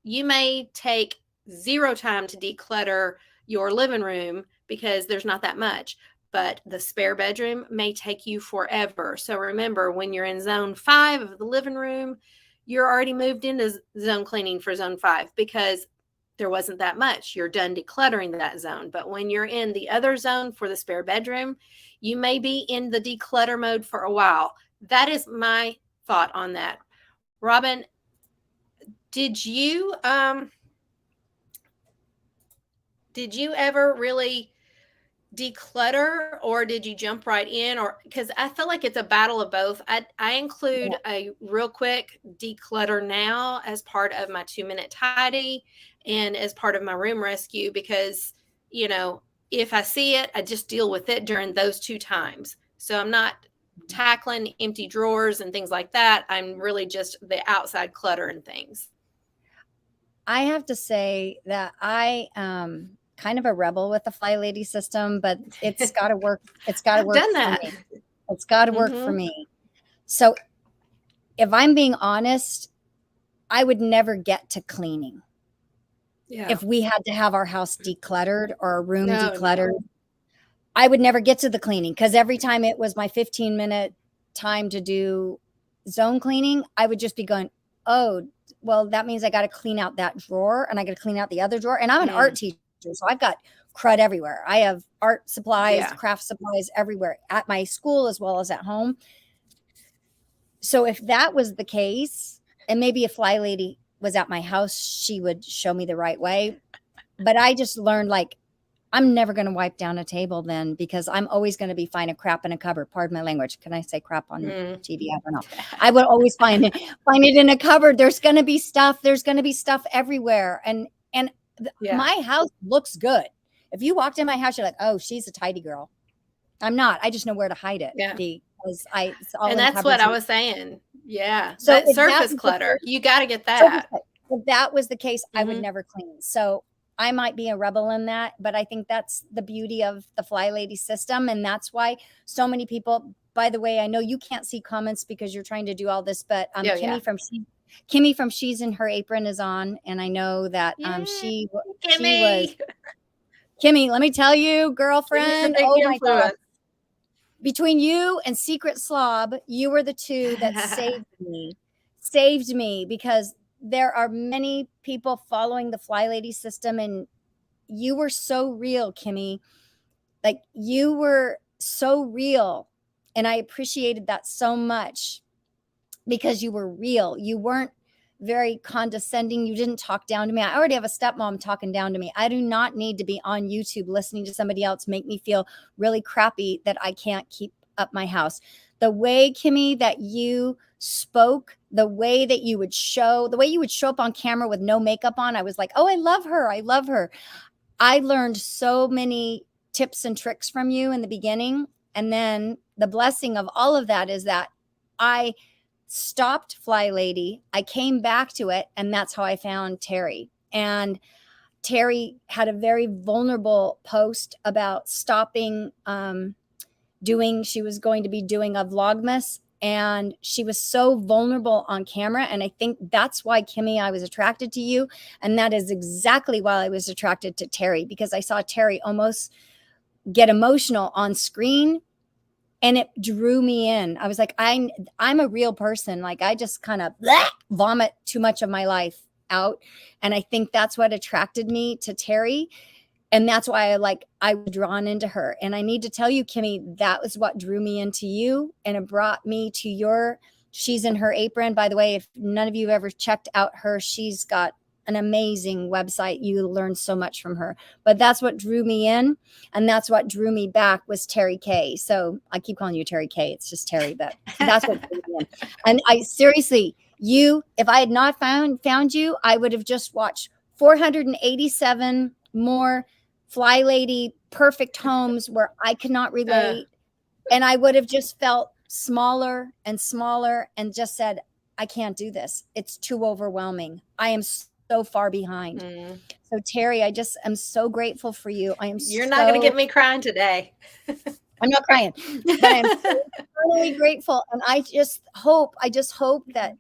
you may take 0 time to declutter your living room because there's not that much, but the spare bedroom may take you forever. So remember, when you're in zone 5 of the living room, you're already moved into zone cleaning for zone 5 because there wasn't that much. You're done decluttering that zone. But when you're in the other zone for the spare bedroom, you may be in the declutter mode for a while. That is my thought on that. Robin, did you ever really declutter, or did you jump right in? Or because I feel like it's a battle of both. I include a real quick declutter now as part of my 2-minute tidy and as part of my room rescue, because if I see it, I just deal with it during those 2 times. So I'm not tackling empty drawers and things like that. I'm really just the outside clutter and things. I have to say that I kind of a rebel with the FlyLady system, but it's got to work. It's got to work for me. It's got to work for me. So if I'm being honest, I would never get to cleaning. Yeah. If we had to have our house decluttered or a room decluttered, I would never get to the cleaning, because every time it was my 15-minute time to do zone cleaning, I would just be going, oh, well, that means I got to clean out that drawer and I got to clean out the other drawer. And I'm an art teacher, so I've got crud everywhere. I have art supplies, craft supplies everywhere at my school as well as at home. So if that was the case, and maybe if FlyLady was at my house, she would show me the right way. But I just learned, like, I'm never going to wipe down a table then, because I'm always going to be finding crap in a cupboard. Pardon my language. Can I say crap on TV? I don't know. I would always find it in a cupboard. There's going to be stuff. There's going to be stuff everywhere. And my house looks good. If you walked in my house, you're like, oh, she's a tidy girl. I'm not. I just know where to hide it. Yeah. Because it's all and in that's what I was saying. Yeah. So that surface clutter, you got to get that. If that was the case, I would never clean. So I might be a rebel in that, but I think that's the beauty of the FlyLady system. And that's why so many people, by the way, I know you can't see comments because you're trying to do all this, but Kimmy from She's in Her Apron is on. And I know that she was, Kimmy, let me tell you, girlfriend, oh my God. Between you and Secret Slob, you were the two that saved me because there are many people following the FlyLady system, and you were so real, Kimmy. Like, you were so real, and I appreciated that so much because you were real. You weren't very condescending. You didn't talk down to me. I already have a stepmom talking down to me. I do not need to be on YouTube listening to somebody else make me feel really crappy that I can't keep up my house. The way, Kimmy, that you spoke, the way that you would show up on camera with no makeup on, I was like, oh, I love her. I love her. I learned so many tips and tricks from you in the beginning. And then the blessing of all of that is that I stopped FlyLady. I came back to it. And that's how I found Terry. And Terry had a very vulnerable post about stopping she was going to be doing a Vlogmas, and she was so vulnerable on camera. And I think that's why, Kimmy, I was attracted to you. And that is exactly why I was attracted to Terry, because I saw Terry almost get emotional on screen, and it drew me in. I was like, I'm a real person. Like, I just kind of vomit too much of my life out. And I think that's what attracted me to Terry. And that's why I was drawn into her. And I need to tell you, Kimmy, that was what drew me into you. And it brought me to She's in Her Apron. By the way, if none of you have ever checked out her, she's got an amazing website. You learn so much from her. But that's what drew me in. And that's what drew me back was Terry K. So I keep calling you Terry K. It's just Terry, but that's what drew me in. And I seriously, if I had not found you, I would have just watched 487 more FlyLady perfect homes where I could not relate. And I would have just felt smaller and smaller and just said, I can't do this. It's too overwhelming. I am so far behind. So Terry, I just am so grateful for you. You're not going to get me crying today. I'm not crying, but I'm so totally grateful. And I just hope that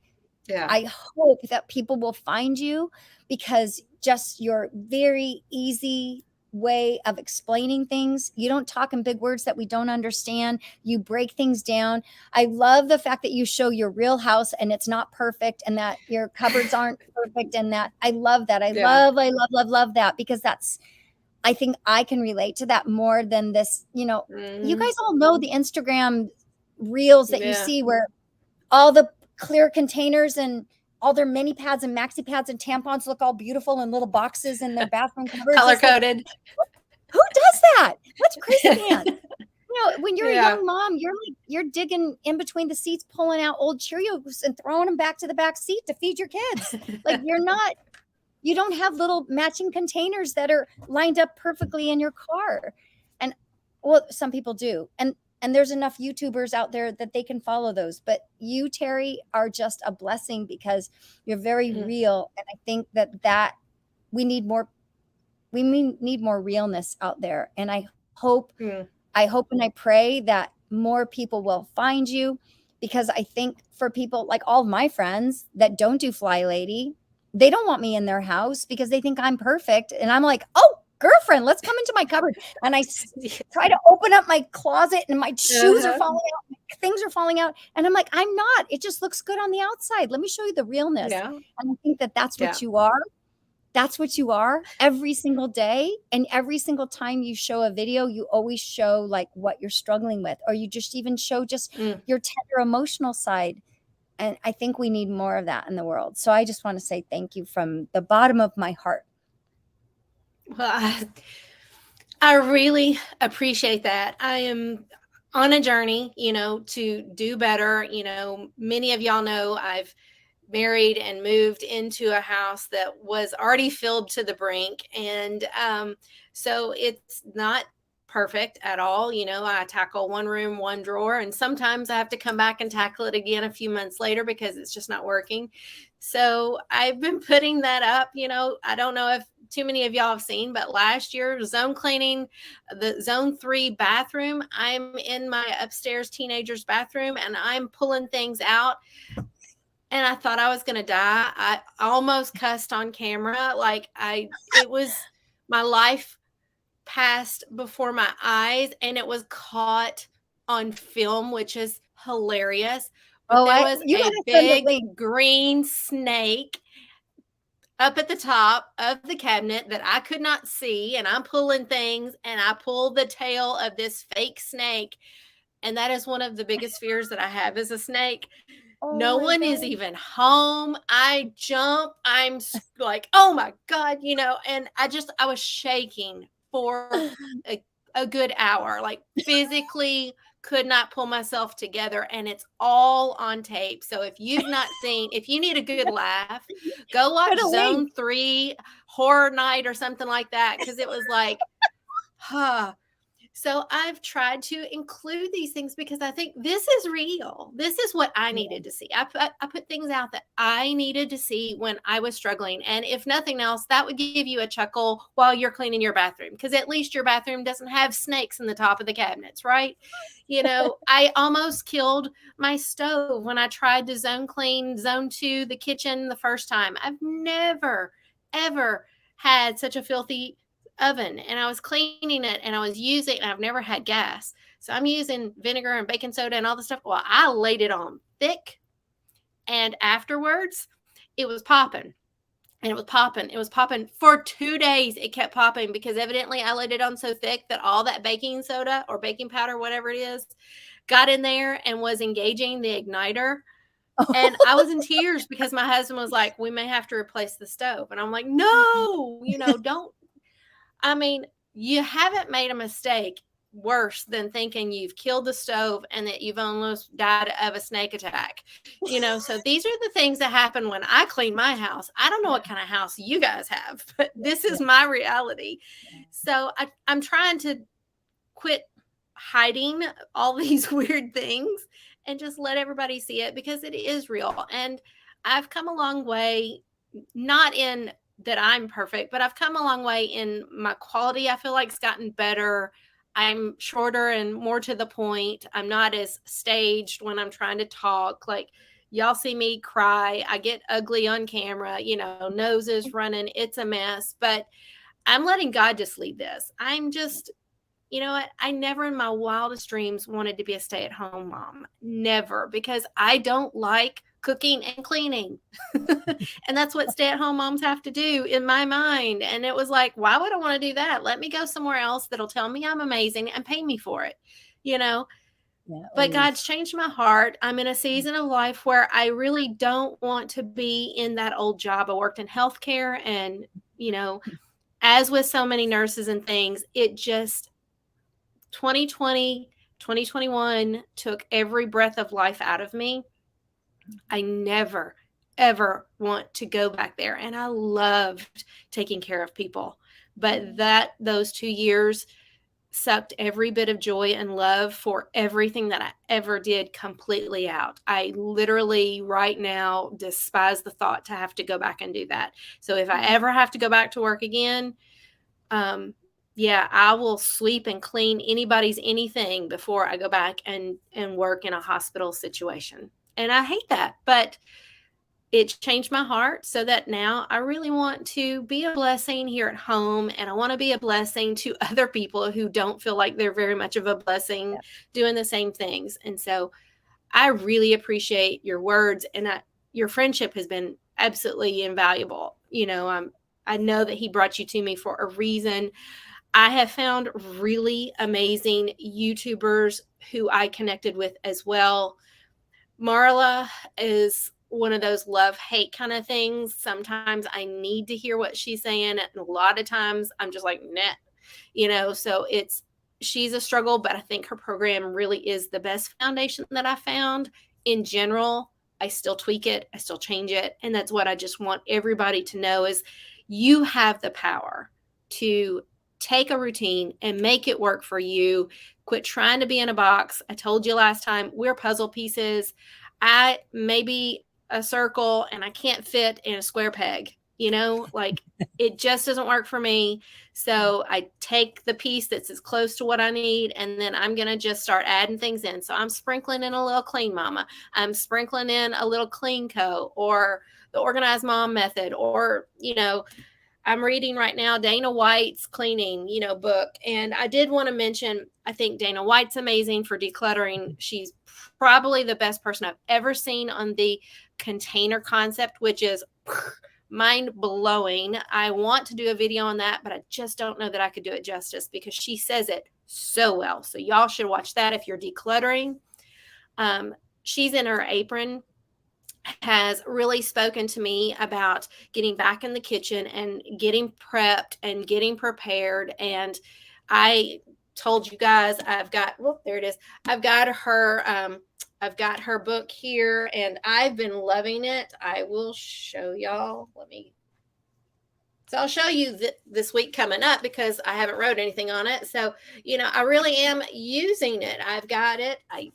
people will find you, because just your very easy way of explaining things. You don't talk in big words that we don't understand. You break things down. I love the fact that you show your real house and it's not perfect, and that your cupboards aren't perfect. And that I love that. I love that, because I think I can relate to that more than this. You guys all know the Instagram reels that you see where all the clear containers and all their mini pads and maxi pads and tampons look all beautiful in little boxes in their bathroom cupboards. Color coded. Who does that? What's crazy pants? When you're a young mom, you're digging in between the seats, pulling out old Cheerios and throwing them back to the back seat to feed your kids. Like, you don't have little matching containers that are lined up perfectly in your car. And some people do. And there's enough YouTubers out there that they can follow those. But you, Terry, are just a blessing, because you're very real. And I think that we need more realness out there. And I hope and I pray that more people will find you, because I think for people like all of my friends that don't do FlyLady, they don't want me in their house because they think I'm perfect. And I'm like, oh, girlfriend, let's come into my cupboard. And I try to open up my closet and my shoes are falling out. My things are falling out. And I'm like, I'm not. It just looks good on the outside. Let me show you the realness. Yeah. And I think that that's what Yeah. you are. That's what you are every single day. And every single time you show a video, you always show like what you're struggling with, or you just even show just your tender emotional side. And I think we need more of that in the world. So I just want to say thank you from the bottom of my heart. Well, I really appreciate that. I am on a journey, to do better. Many of y'all know I've married and moved into a house that was already filled to the brink. And so it's not perfect at all. I tackle one room, one drawer, and sometimes I have to come back and tackle it again a few months later because it's just not working. So I've been putting that up. I don't know if too many of y'all have seen, but last year, zone cleaning, the zone 3 bathroom, I'm in my upstairs teenager's bathroom and I'm pulling things out. And I thought I was going to die. I almost cussed on camera. It was my life passed before my eyes and it was caught on film, which is hilarious. But there was a big green snake up at the top of the cabinet that I could not see. And I'm pulling things and I pull the tail of this fake snake. And that is one of the biggest fears that I have is a snake. No one is even home. I jump. I'm like, oh my God, and I was shaking for a good hour, like physically could not pull myself together. And it's all on tape. So if you need a good laugh, go watch Zone 3 Horror Night or something like that. Cause it was like, So I've tried to include these things because I think this is real. This is what I needed to see. I put things out that I needed to see when I was struggling. And if nothing else, that would give you a chuckle while you're cleaning your bathroom, because at least your bathroom doesn't have snakes in the top of the cabinets, right? I almost killed my stove when I tried to zone clean zone 2, the kitchen, the first time. I've never, ever had such a filthy oven, and I was cleaning it and I was using, and I've never had gas. So I'm using vinegar and baking soda and all the stuff. Well, I laid it on thick, and afterwards it was popping. And it was popping. It was popping for 2 days. It kept popping because evidently I laid it on so thick that all that baking soda or baking powder, whatever it is, got in there and was engaging the igniter. And I was in tears because my husband was like, we may have to replace the stove. And I'm like, no, don't. I mean, you haven't made a mistake worse than thinking you've killed the stove and that you've almost died of a snake attack. So these are the things that happen when I clean my house. I don't know what kind of house you guys have, but this is my reality. So I'm trying to quit hiding all these weird things and just let everybody see it, because it is real. And I've come a long way, not in that I'm perfect, but I've come a long way in my quality. I feel like it's gotten better. I'm shorter and more to the point. I'm not as staged when I'm trying to talk. Like, y'all see me cry. I get ugly on camera, noses running. It's a mess, but I'm letting God just lead this. I'm just, I never in my wildest dreams wanted to be a stay-at-home mom. Never, because I don't like cooking and cleaning. And that's what stay-at-home moms have to do in my mind. And it was like, why would I want to do that? Let me go somewhere else that'll tell me I'm amazing and pay me for it, But God's changed my heart. I'm in a season of life where I really don't want to be in that old job. I worked in healthcare, and, as with so many nurses and things, it just 2020, 2021 took every breath of life out of me. I never, ever want to go back there. And I loved taking care of people. But those 2 years sucked every bit of joy and love for everything that I ever did completely out. I literally right now despise the thought to have to go back and do that. So if I ever have to go back to work again, I will sweep and clean anybody's anything before I go back and work in a hospital situation. And I hate that, but it changed my heart so that now I really want to be a blessing here at home, and I want to be a blessing to other people who don't feel like they're very much of a blessing Yeah. doing the same things. And so I really appreciate your words, and your friendship has been absolutely invaluable. I know that he brought you to me for a reason. I have found really amazing YouTubers who I connected with as well. Marla is one of those love-hate kind of things. Sometimes I need to hear what she's saying, and a lot of times I'm just like, nah, so she's a struggle, but I think her program really is the best foundation that I found. In general, I still tweak it, I still change it, and that's what I just want everybody to know is you have the power to take a routine and make it work for you. Quit trying to be in a box. I told you last time, we're puzzle pieces. I may be a circle and I can't fit in a square peg, like it just doesn't work for me. So I take the piece that's as close to what I need, and then I'm going to just start adding things in. So I'm sprinkling in a little Clean Mama. I'm sprinkling in a little Clean Co. or the Organized Mom method, or, I'm reading right now Dana White's cleaning, book. And I did want to mention, I think Dana White's amazing for decluttering. She's probably the best person I've ever seen on the container concept, which is mind blowing. I want to do a video on that, but I just don't know that I could do it justice because she says it so well. So y'all should watch that if you're decluttering. She's in her apron has really spoken to me about getting back in the kitchen and getting prepped and getting prepared. And I told you guys there it is. I've got her book here and I've been loving it. I will show y'all. So I'll show you this week coming up because I haven't wrote anything on it. So, I really am using it. I've got it. I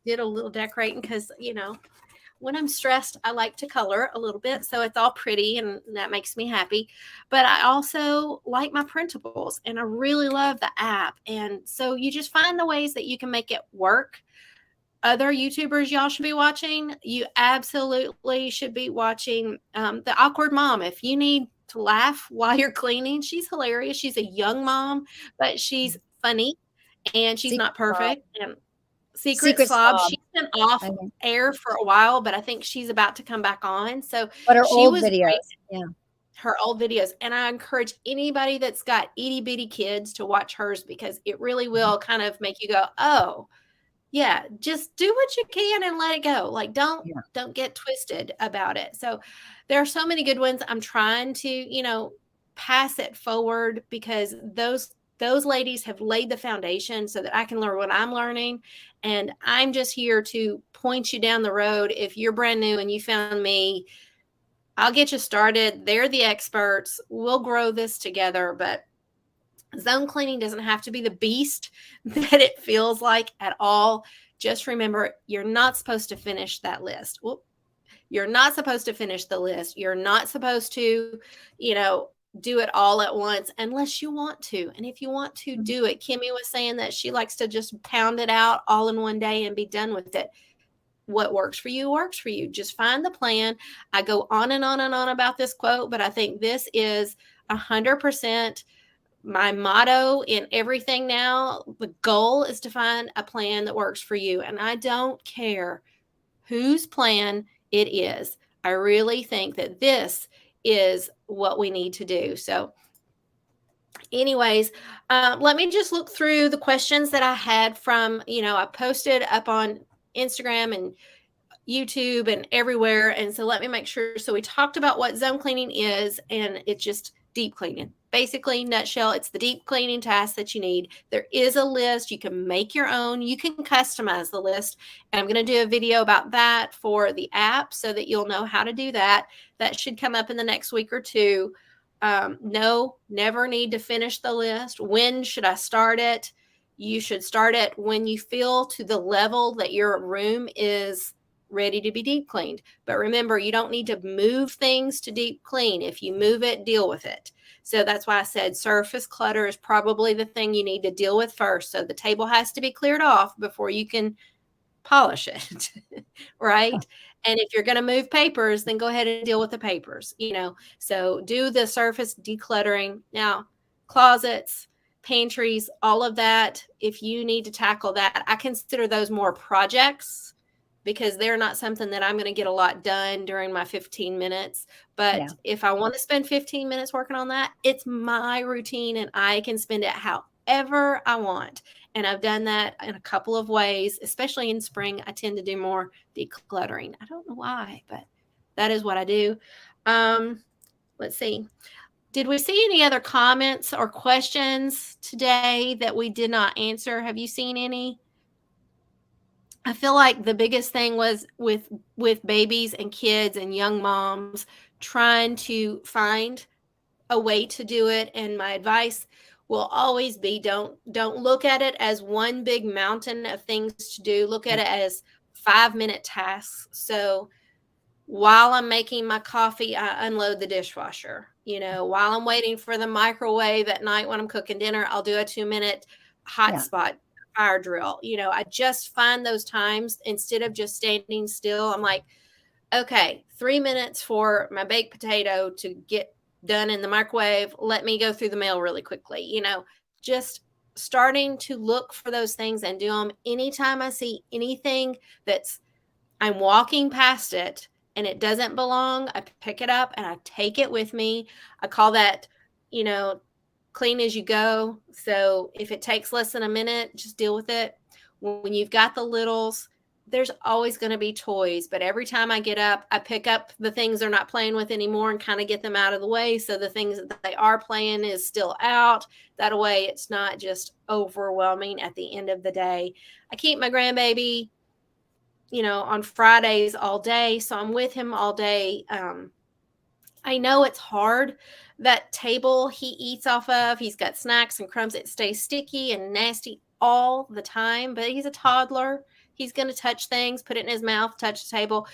did a little decorating because, when I'm stressed, I like to color a little bit. So it's all pretty and that makes me happy. But I also like my printables and I really love the app. And so you just find the ways that you can make it work. Other YouTubers y'all should be watching. You absolutely should be watching The Awkward Mom. If you need to laugh while you're cleaning, she's hilarious. She's a young mom, but she's funny and she's not perfect. And Secret Slob. She's been off air for a while, but I think she's about to come back on. So but her old videos, her old videos. And I encourage anybody that's got itty bitty kids to watch hers because it really will kind of make you go, oh, yeah, just do what you can and let it go. Like don't get twisted about it. So there are so many good ones. I'm trying to, pass it forward because those ladies have laid the foundation so that I can learn what I'm learning. And I'm just here to point you down the road. If you're brand new and you found me, I'll get you started. They're the experts. We'll grow this together. But zone cleaning doesn't have to be the beast that it feels like at all. Just remember, you're not supposed to finish that list. You're not supposed to finish the list. You're not supposed to, do it all at once unless you want to. And if you want to do it, Kimmy was saying that she likes to just pound it out all in one day and be done with it. What works for you works for you. Just find the plan. I go on and on and on about this quote, but I think this is 100% my motto in everything now. The goal is to find a plan that works for you. And I don't care whose plan it is. I really think that this is what we need to do. So anyways, let me just look through the questions that I had from, I posted up on Instagram and YouTube and everywhere. And so let me make sure. So we talked about what zone cleaning is, and it's just deep cleaning. Basically, nutshell, it's the deep cleaning task that you need. There is a list. You can make your own. You can customize the list. And I'm going to do a video about that for the app so that you'll know how to do that. That should come up in the next week or two. No, never need to finish the list. When should I start it? You should start it when you feel to the level that your room is ready to be deep cleaned. But remember, you don't need to move things to deep clean. If you move it, deal with it. So that's why I said surface clutter is probably the thing you need to deal with first. So the table has to be cleared off before you can polish it, right? And if you're going to move papers, then go ahead and deal with the papers, So do the surface decluttering. Now, closets, pantries, all of that, if you need to tackle that, I consider those more projects because they're not something that I'm going to get a lot done during my 15 minutes. But Yeah. if I want to spend 15 minutes working on that, it's my routine and I can spend it however I want. And I've done that in a couple of ways, especially in spring. I tend to do more decluttering. I don't know why, but that is what I do. Let's see. Did we see any other comments or questions today that we did not answer? Have you seen any? I feel like the biggest thing was with babies and kids and young moms trying to find a way to do it, and my advice will always be don't look at it as one big mountain of things to do. Look at it as 5-minute tasks. So while I'm making my coffee, I unload the dishwasher. While I'm waiting for the microwave at night when I'm cooking dinner, I'll do a 2-minute hot spot fire drill. I just find those times instead of just standing still. I'm like, okay, 3 minutes for my baked potato to get done in the microwave. Let me go through the mail really quickly. Just starting to look for those things and do them anytime I see anything I'm walking past it and it doesn't belong. I pick it up and I take it with me. I call that, clean as you go. So if it takes less than a minute, just deal with it. When you've got the littles, there's always going to be toys, but every time I get up, I pick up the things they're not playing with anymore and kind of get them out of the way. So the things that they are playing is still out. That way it's not just overwhelming at the end of the day. I keep my grandbaby, on Fridays all day. So I'm with him all day. I know it's hard. That table he eats off of, he's got snacks and crumbs. It stays sticky and nasty all the time, but he's a toddler. He's going to touch things, put it in his mouth, touch the table.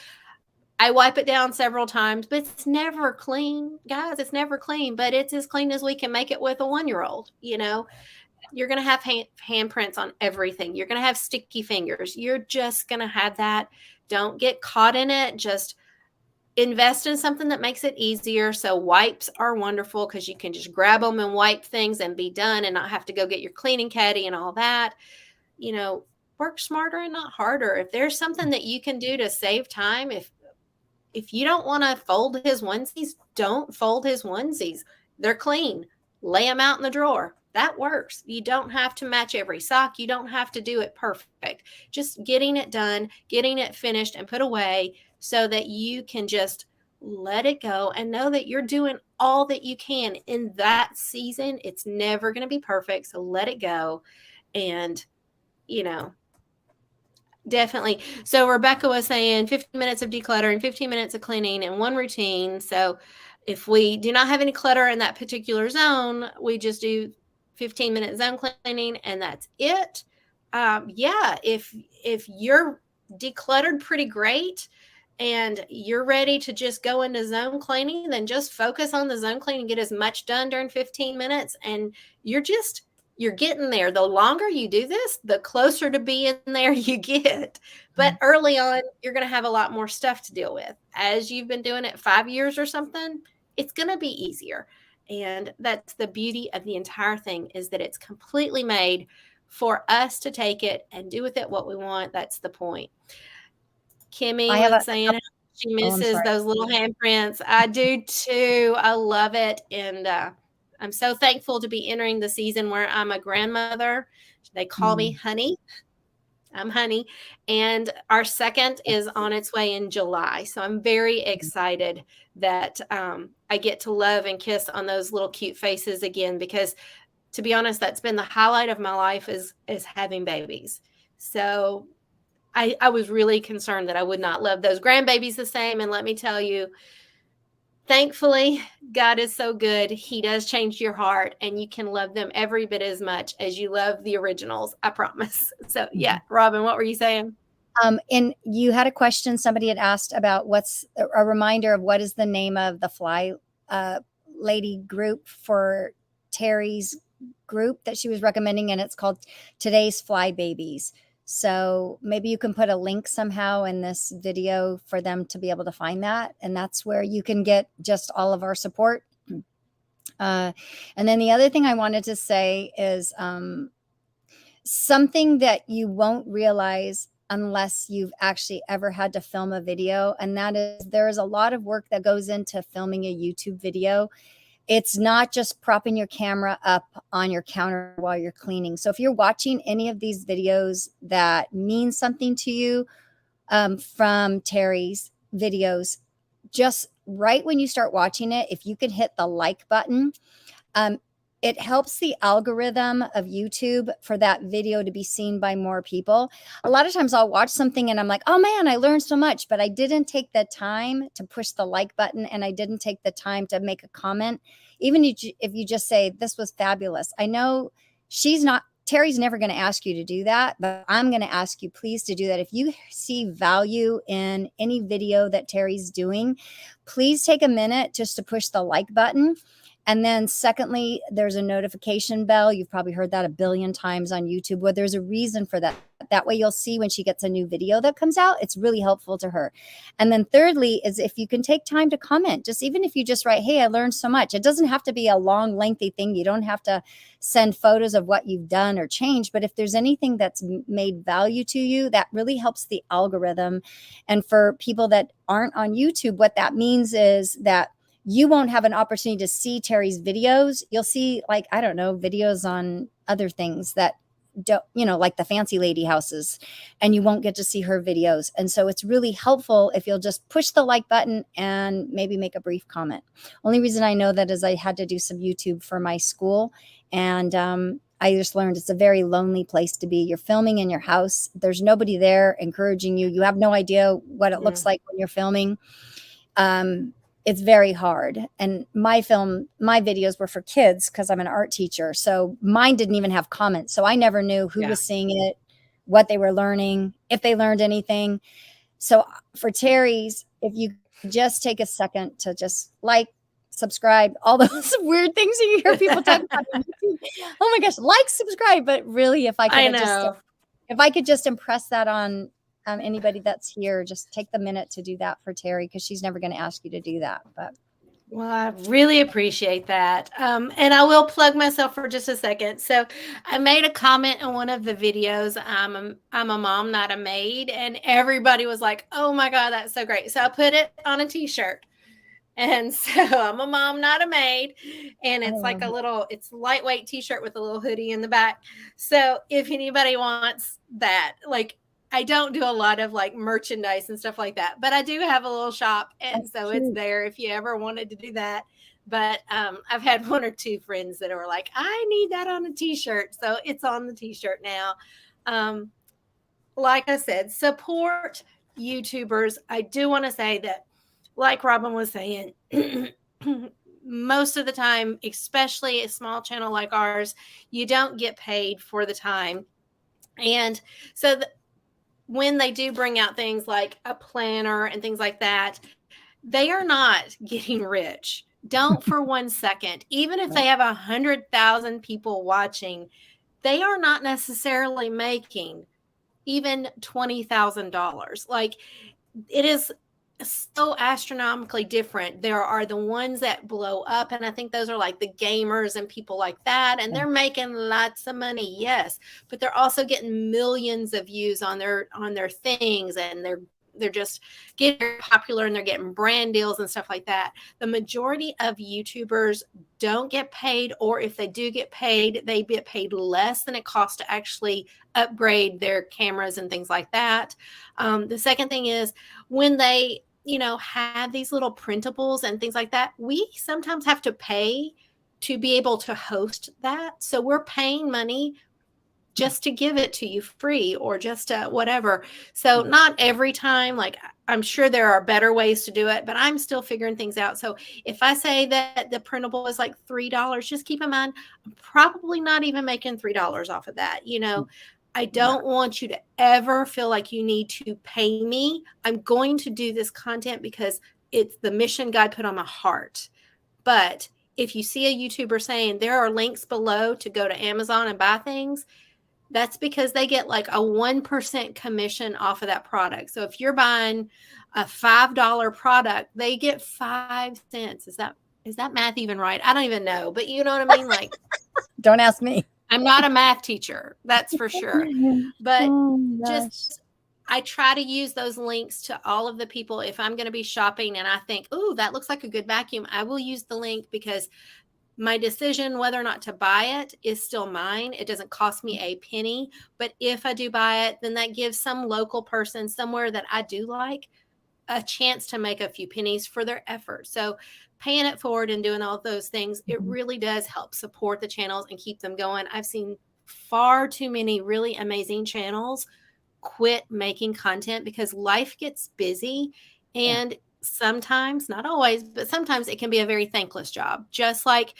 I wipe it down several times, but it's never clean. Guys, it's never clean, but it's as clean as we can make it with a 1-year-old. You're going to have handprints on everything. You're going to have sticky fingers. You're just going to have that. Don't get caught in it. Just invest in something that makes it easier. So wipes are wonderful because you can just grab them and wipe things and be done and not have to go get your cleaning caddy and all that. Work smarter and not harder. If there's something that you can do to save time, if you don't want to fold his onesies, don't fold his onesies. They're clean. Lay them out in the drawer. That works. You don't have to match every sock. You don't have to do it perfect. Just getting it done, getting it finished and put away so that you can just let it go and know that you're doing all that you can in that season. It's never going to be perfect. So let it go. And, definitely. So Rebecca was saying 15 minutes of decluttering, 15 minutes of cleaning, and one routine. So if we do not have any clutter in that particular zone, we just do 15-minute zone cleaning and that's it. If you're decluttered pretty great and you're ready to just go into zone cleaning, then just focus on the zone cleaning, get as much done during 15 minutes. And you're getting there. The longer you do this, the closer to being there you get. But early on, you're going to have a lot more stuff to deal with. As you've been doing it 5 years or something, it's going to be easier. And that's the beauty of the entire thing, is that it's completely made for us to take it and do with it what we want. That's the point. Kimmy was saying she misses those little handprints. I do too. I love it. And I'm so thankful to be entering the season where I'm a grandmother. They call me Honey. I'm Honey. And our second is on its way in July. So I'm very excited that I get to love and kiss on those little cute faces again, because to be honest, that's been the highlight of my life is having babies. So I was really concerned that I would not love those grandbabies the same. And let me tell you, thankfully, God is so good. He does change your heart and you can love them every bit as much as you love the originals. I promise. So yeah, Robin, what were you saying? And you had a question. Somebody had asked about what's a reminder of what is the name of the FlyLady group for Terry's group that she was recommending. And it's called Today's Fly Babies. So maybe you can put a link somehow in this video for them to be able to find that. And that's where you can get just all of our support. And then the other thing I wanted to say is something that you won't realize unless you've actually ever had to film a video. And that is, there's a lot of work that goes into filming a YouTube video. It's not just propping your camera up on your counter while you're cleaning. So if you're watching any of these videos that mean something to you from Terry's videos, just right when you start watching it, if you could hit the like button, it helps the algorithm of YouTube for that video to be seen by more people. A lot of times I'll watch something and I'm like, oh man, I learned so much, but I didn't take the time to push the like button, and I didn't take the time to make a comment. Even if you just say, this was fabulous. I know Terry's never going to ask you to do that, but I'm going to ask you please to do that. If you see value in any video that Terry's doing, please take a minute just to push the like button. And then secondly, there's a notification bell. You've probably heard that a billion times on YouTube, where there's a reason for that. That way you'll see when she gets a new video that comes out, it's really helpful to her. And then thirdly is if you can take time to comment, just even if you just write, hey, I learned so much. It doesn't have to be a long, lengthy thing. You don't have to send photos of what you've done or changed. But if there's anything that's made value to you, that really helps the algorithm. And for people that aren't on YouTube, what that means is that you won't have an opportunity to see Terry's videos. You'll see, like, I don't know, videos on other things that don't, like the fancy lady houses, and you won't get to see her videos. And so it's really helpful if you'll just push the like button and maybe make a brief comment. Only reason I know that is I had to do some YouTube for my school, and I just learned it's a very lonely place to be. You're filming in your house. There's nobody there encouraging you. You have no idea what it looks like when you're filming. It's very hard. And my videos were for kids because I'm an art teacher. So mine didn't even have comments. So I never knew who was seeing it, what they were learning, if they learned anything. So for Terry's, if you just take a second to just like, subscribe, all those weird things you hear people talk about. Oh my gosh, like, subscribe. But really, if I could just impress that on anybody that's here, just take the minute to do that for Terry, because she's never going to ask you to do that. But well, I really appreciate that. And I will plug myself for just a second. So I made a comment in one of the videos. I'm a mom, not a maid. And everybody was like, oh my God, that's so great. So I put it on a t-shirt. And so I'm a mom, not a maid. And it's like it's a lightweight t-shirt with a little hoodie in the back. So if anybody wants that, like, I don't do a lot of like merchandise and stuff like that, but I do have a little shop. And so it's there if you ever wanted to do that. But I've had one or two friends that were like, I need that on a t-shirt. So it's on the t-shirt now. Like I said, support YouTubers. I do want to say that, like Robin was saying, most of the time, especially a small channel like ours, you don't get paid for the time. And so when they do bring out things like a planner and things like that, they are not getting rich. Don't for 1 second. Even if they have 100,000 people watching, they are not necessarily making even $20,000. Like, it is so astronomically different. There are the ones that blow up, and I think those are like the gamers and people like that, and they're making lots of money, yes, but they're also getting millions of views on their things, and they're just getting popular, and they're getting brand deals and stuff like that. The majority of YouTubers don't get paid, or if they do get paid, they get paid less than it costs to actually upgrade their cameras and things like that. The second thing is, when they have these little printables and things like that, we sometimes have to pay to be able to host that. So we're paying money just to give it to you free, or just whatever. So not every time, like, I'm sure there are better ways to do it, but I'm still figuring things out. So if I say that the printable is like $3, just keep in mind, I'm probably not even making $3 off of that. I don't want you to ever feel like you need to pay me. I'm going to do this content because it's the mission God put on my heart. But if you see a YouTuber saying there are links below to go to Amazon and buy things, That's because they get like a 1% commission off of that product. So if you're buying a $5 product, they get 5 cents. Is that math even right? I don't even know, but you know what I mean? Like, Don't ask me. I'm not a math teacher, that's for sure. But Oh, just gosh. I try to use those links to all of the people. If I'm going to be shopping and I think, oh, that looks like a good vacuum, I will use the link, because my decision whether or not to buy it is still mine. It doesn't cost me a penny. But if I do buy it, then that gives some local person somewhere that I do like a chance to make a few pennies for their effort. So paying it forward and doing all those things, it really does help support the channels and keep them going. I've seen far too many really amazing channels quit making content because life gets busy, and sometimes, not always, but sometimes it can be a very thankless job, just like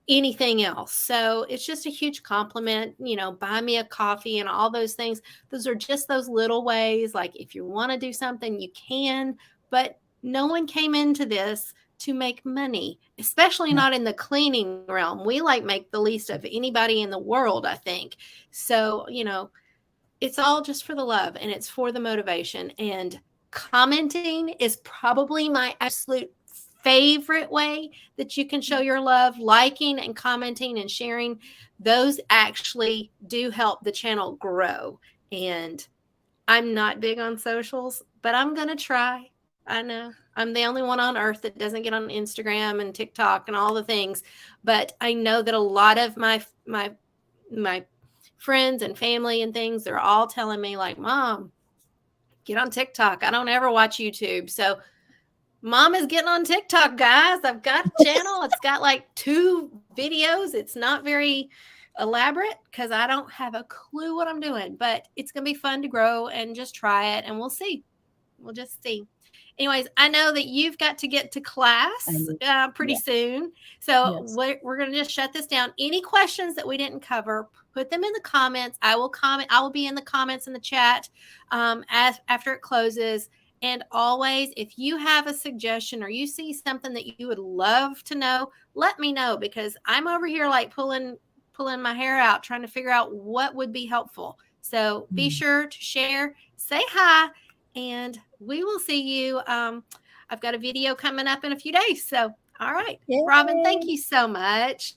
anything else. So it's just a huge compliment, buy me a coffee and all those things. Those are just those little ways. Like, if you want to do something, you can, but no one came into this to make money, especially not in the cleaning realm. We make the least of anybody in the world, I think. So, it's all just for the love, and it's for the motivation. And commenting is probably my absolute favorite way that you can show your love. Liking and commenting and sharing, those actually do help the channel grow. And I'm not big on socials, but I'm going to try. I know I'm the only one on earth that doesn't get on Instagram and TikTok and all the things, but I know that a lot of my friends and family and things, they're all telling me like, Mom, get on TikTok. I don't ever watch YouTube. So Mom is getting on TikTok, guys. I've got a channel. It's got like 2 videos. It's not very elaborate because I don't have a clue what I'm doing, but it's going to be fun to grow and just try it, and we'll see. We'll just see. Anyways, I know that you've got to get to class pretty soon. So we're going to just shut this down. Any questions that we didn't cover, put them in the comments. I will comment. I will be in the comments in the chat after it closes. And always, if you have a suggestion or you see something that you would love to know, let me know, because I'm over here like pulling my hair out, trying to figure out what would be helpful. So be sure to share, say hi, and we will see you. I've got a video coming up in a few days. So, all right. Yay. Robin, thank you so much.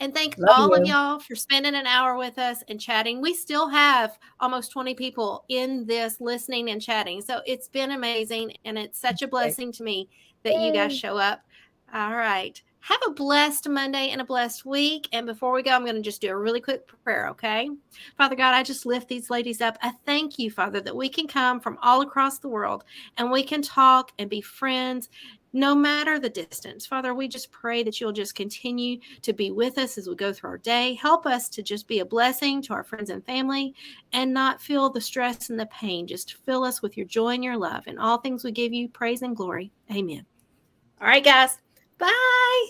And thank all of y'all for spending an hour with us and chatting. We still have almost 20 people in this listening and chatting. So it's been amazing. And it's such a blessing to me that you guys show up. All right. Have a blessed Monday and a blessed week. And before we go, I'm going to just do a really quick prayer, okay? Father God, I just lift these ladies up. I thank you, Father, that we can come from all across the world and we can talk and be friends no matter the distance. Father, we just pray that you'll just continue to be with us as we go through our day. Help us to just be a blessing to our friends and family and not feel the stress and the pain. Just fill us with your joy and your love. In all things we give you praise and glory. Amen. All right, guys. Bye.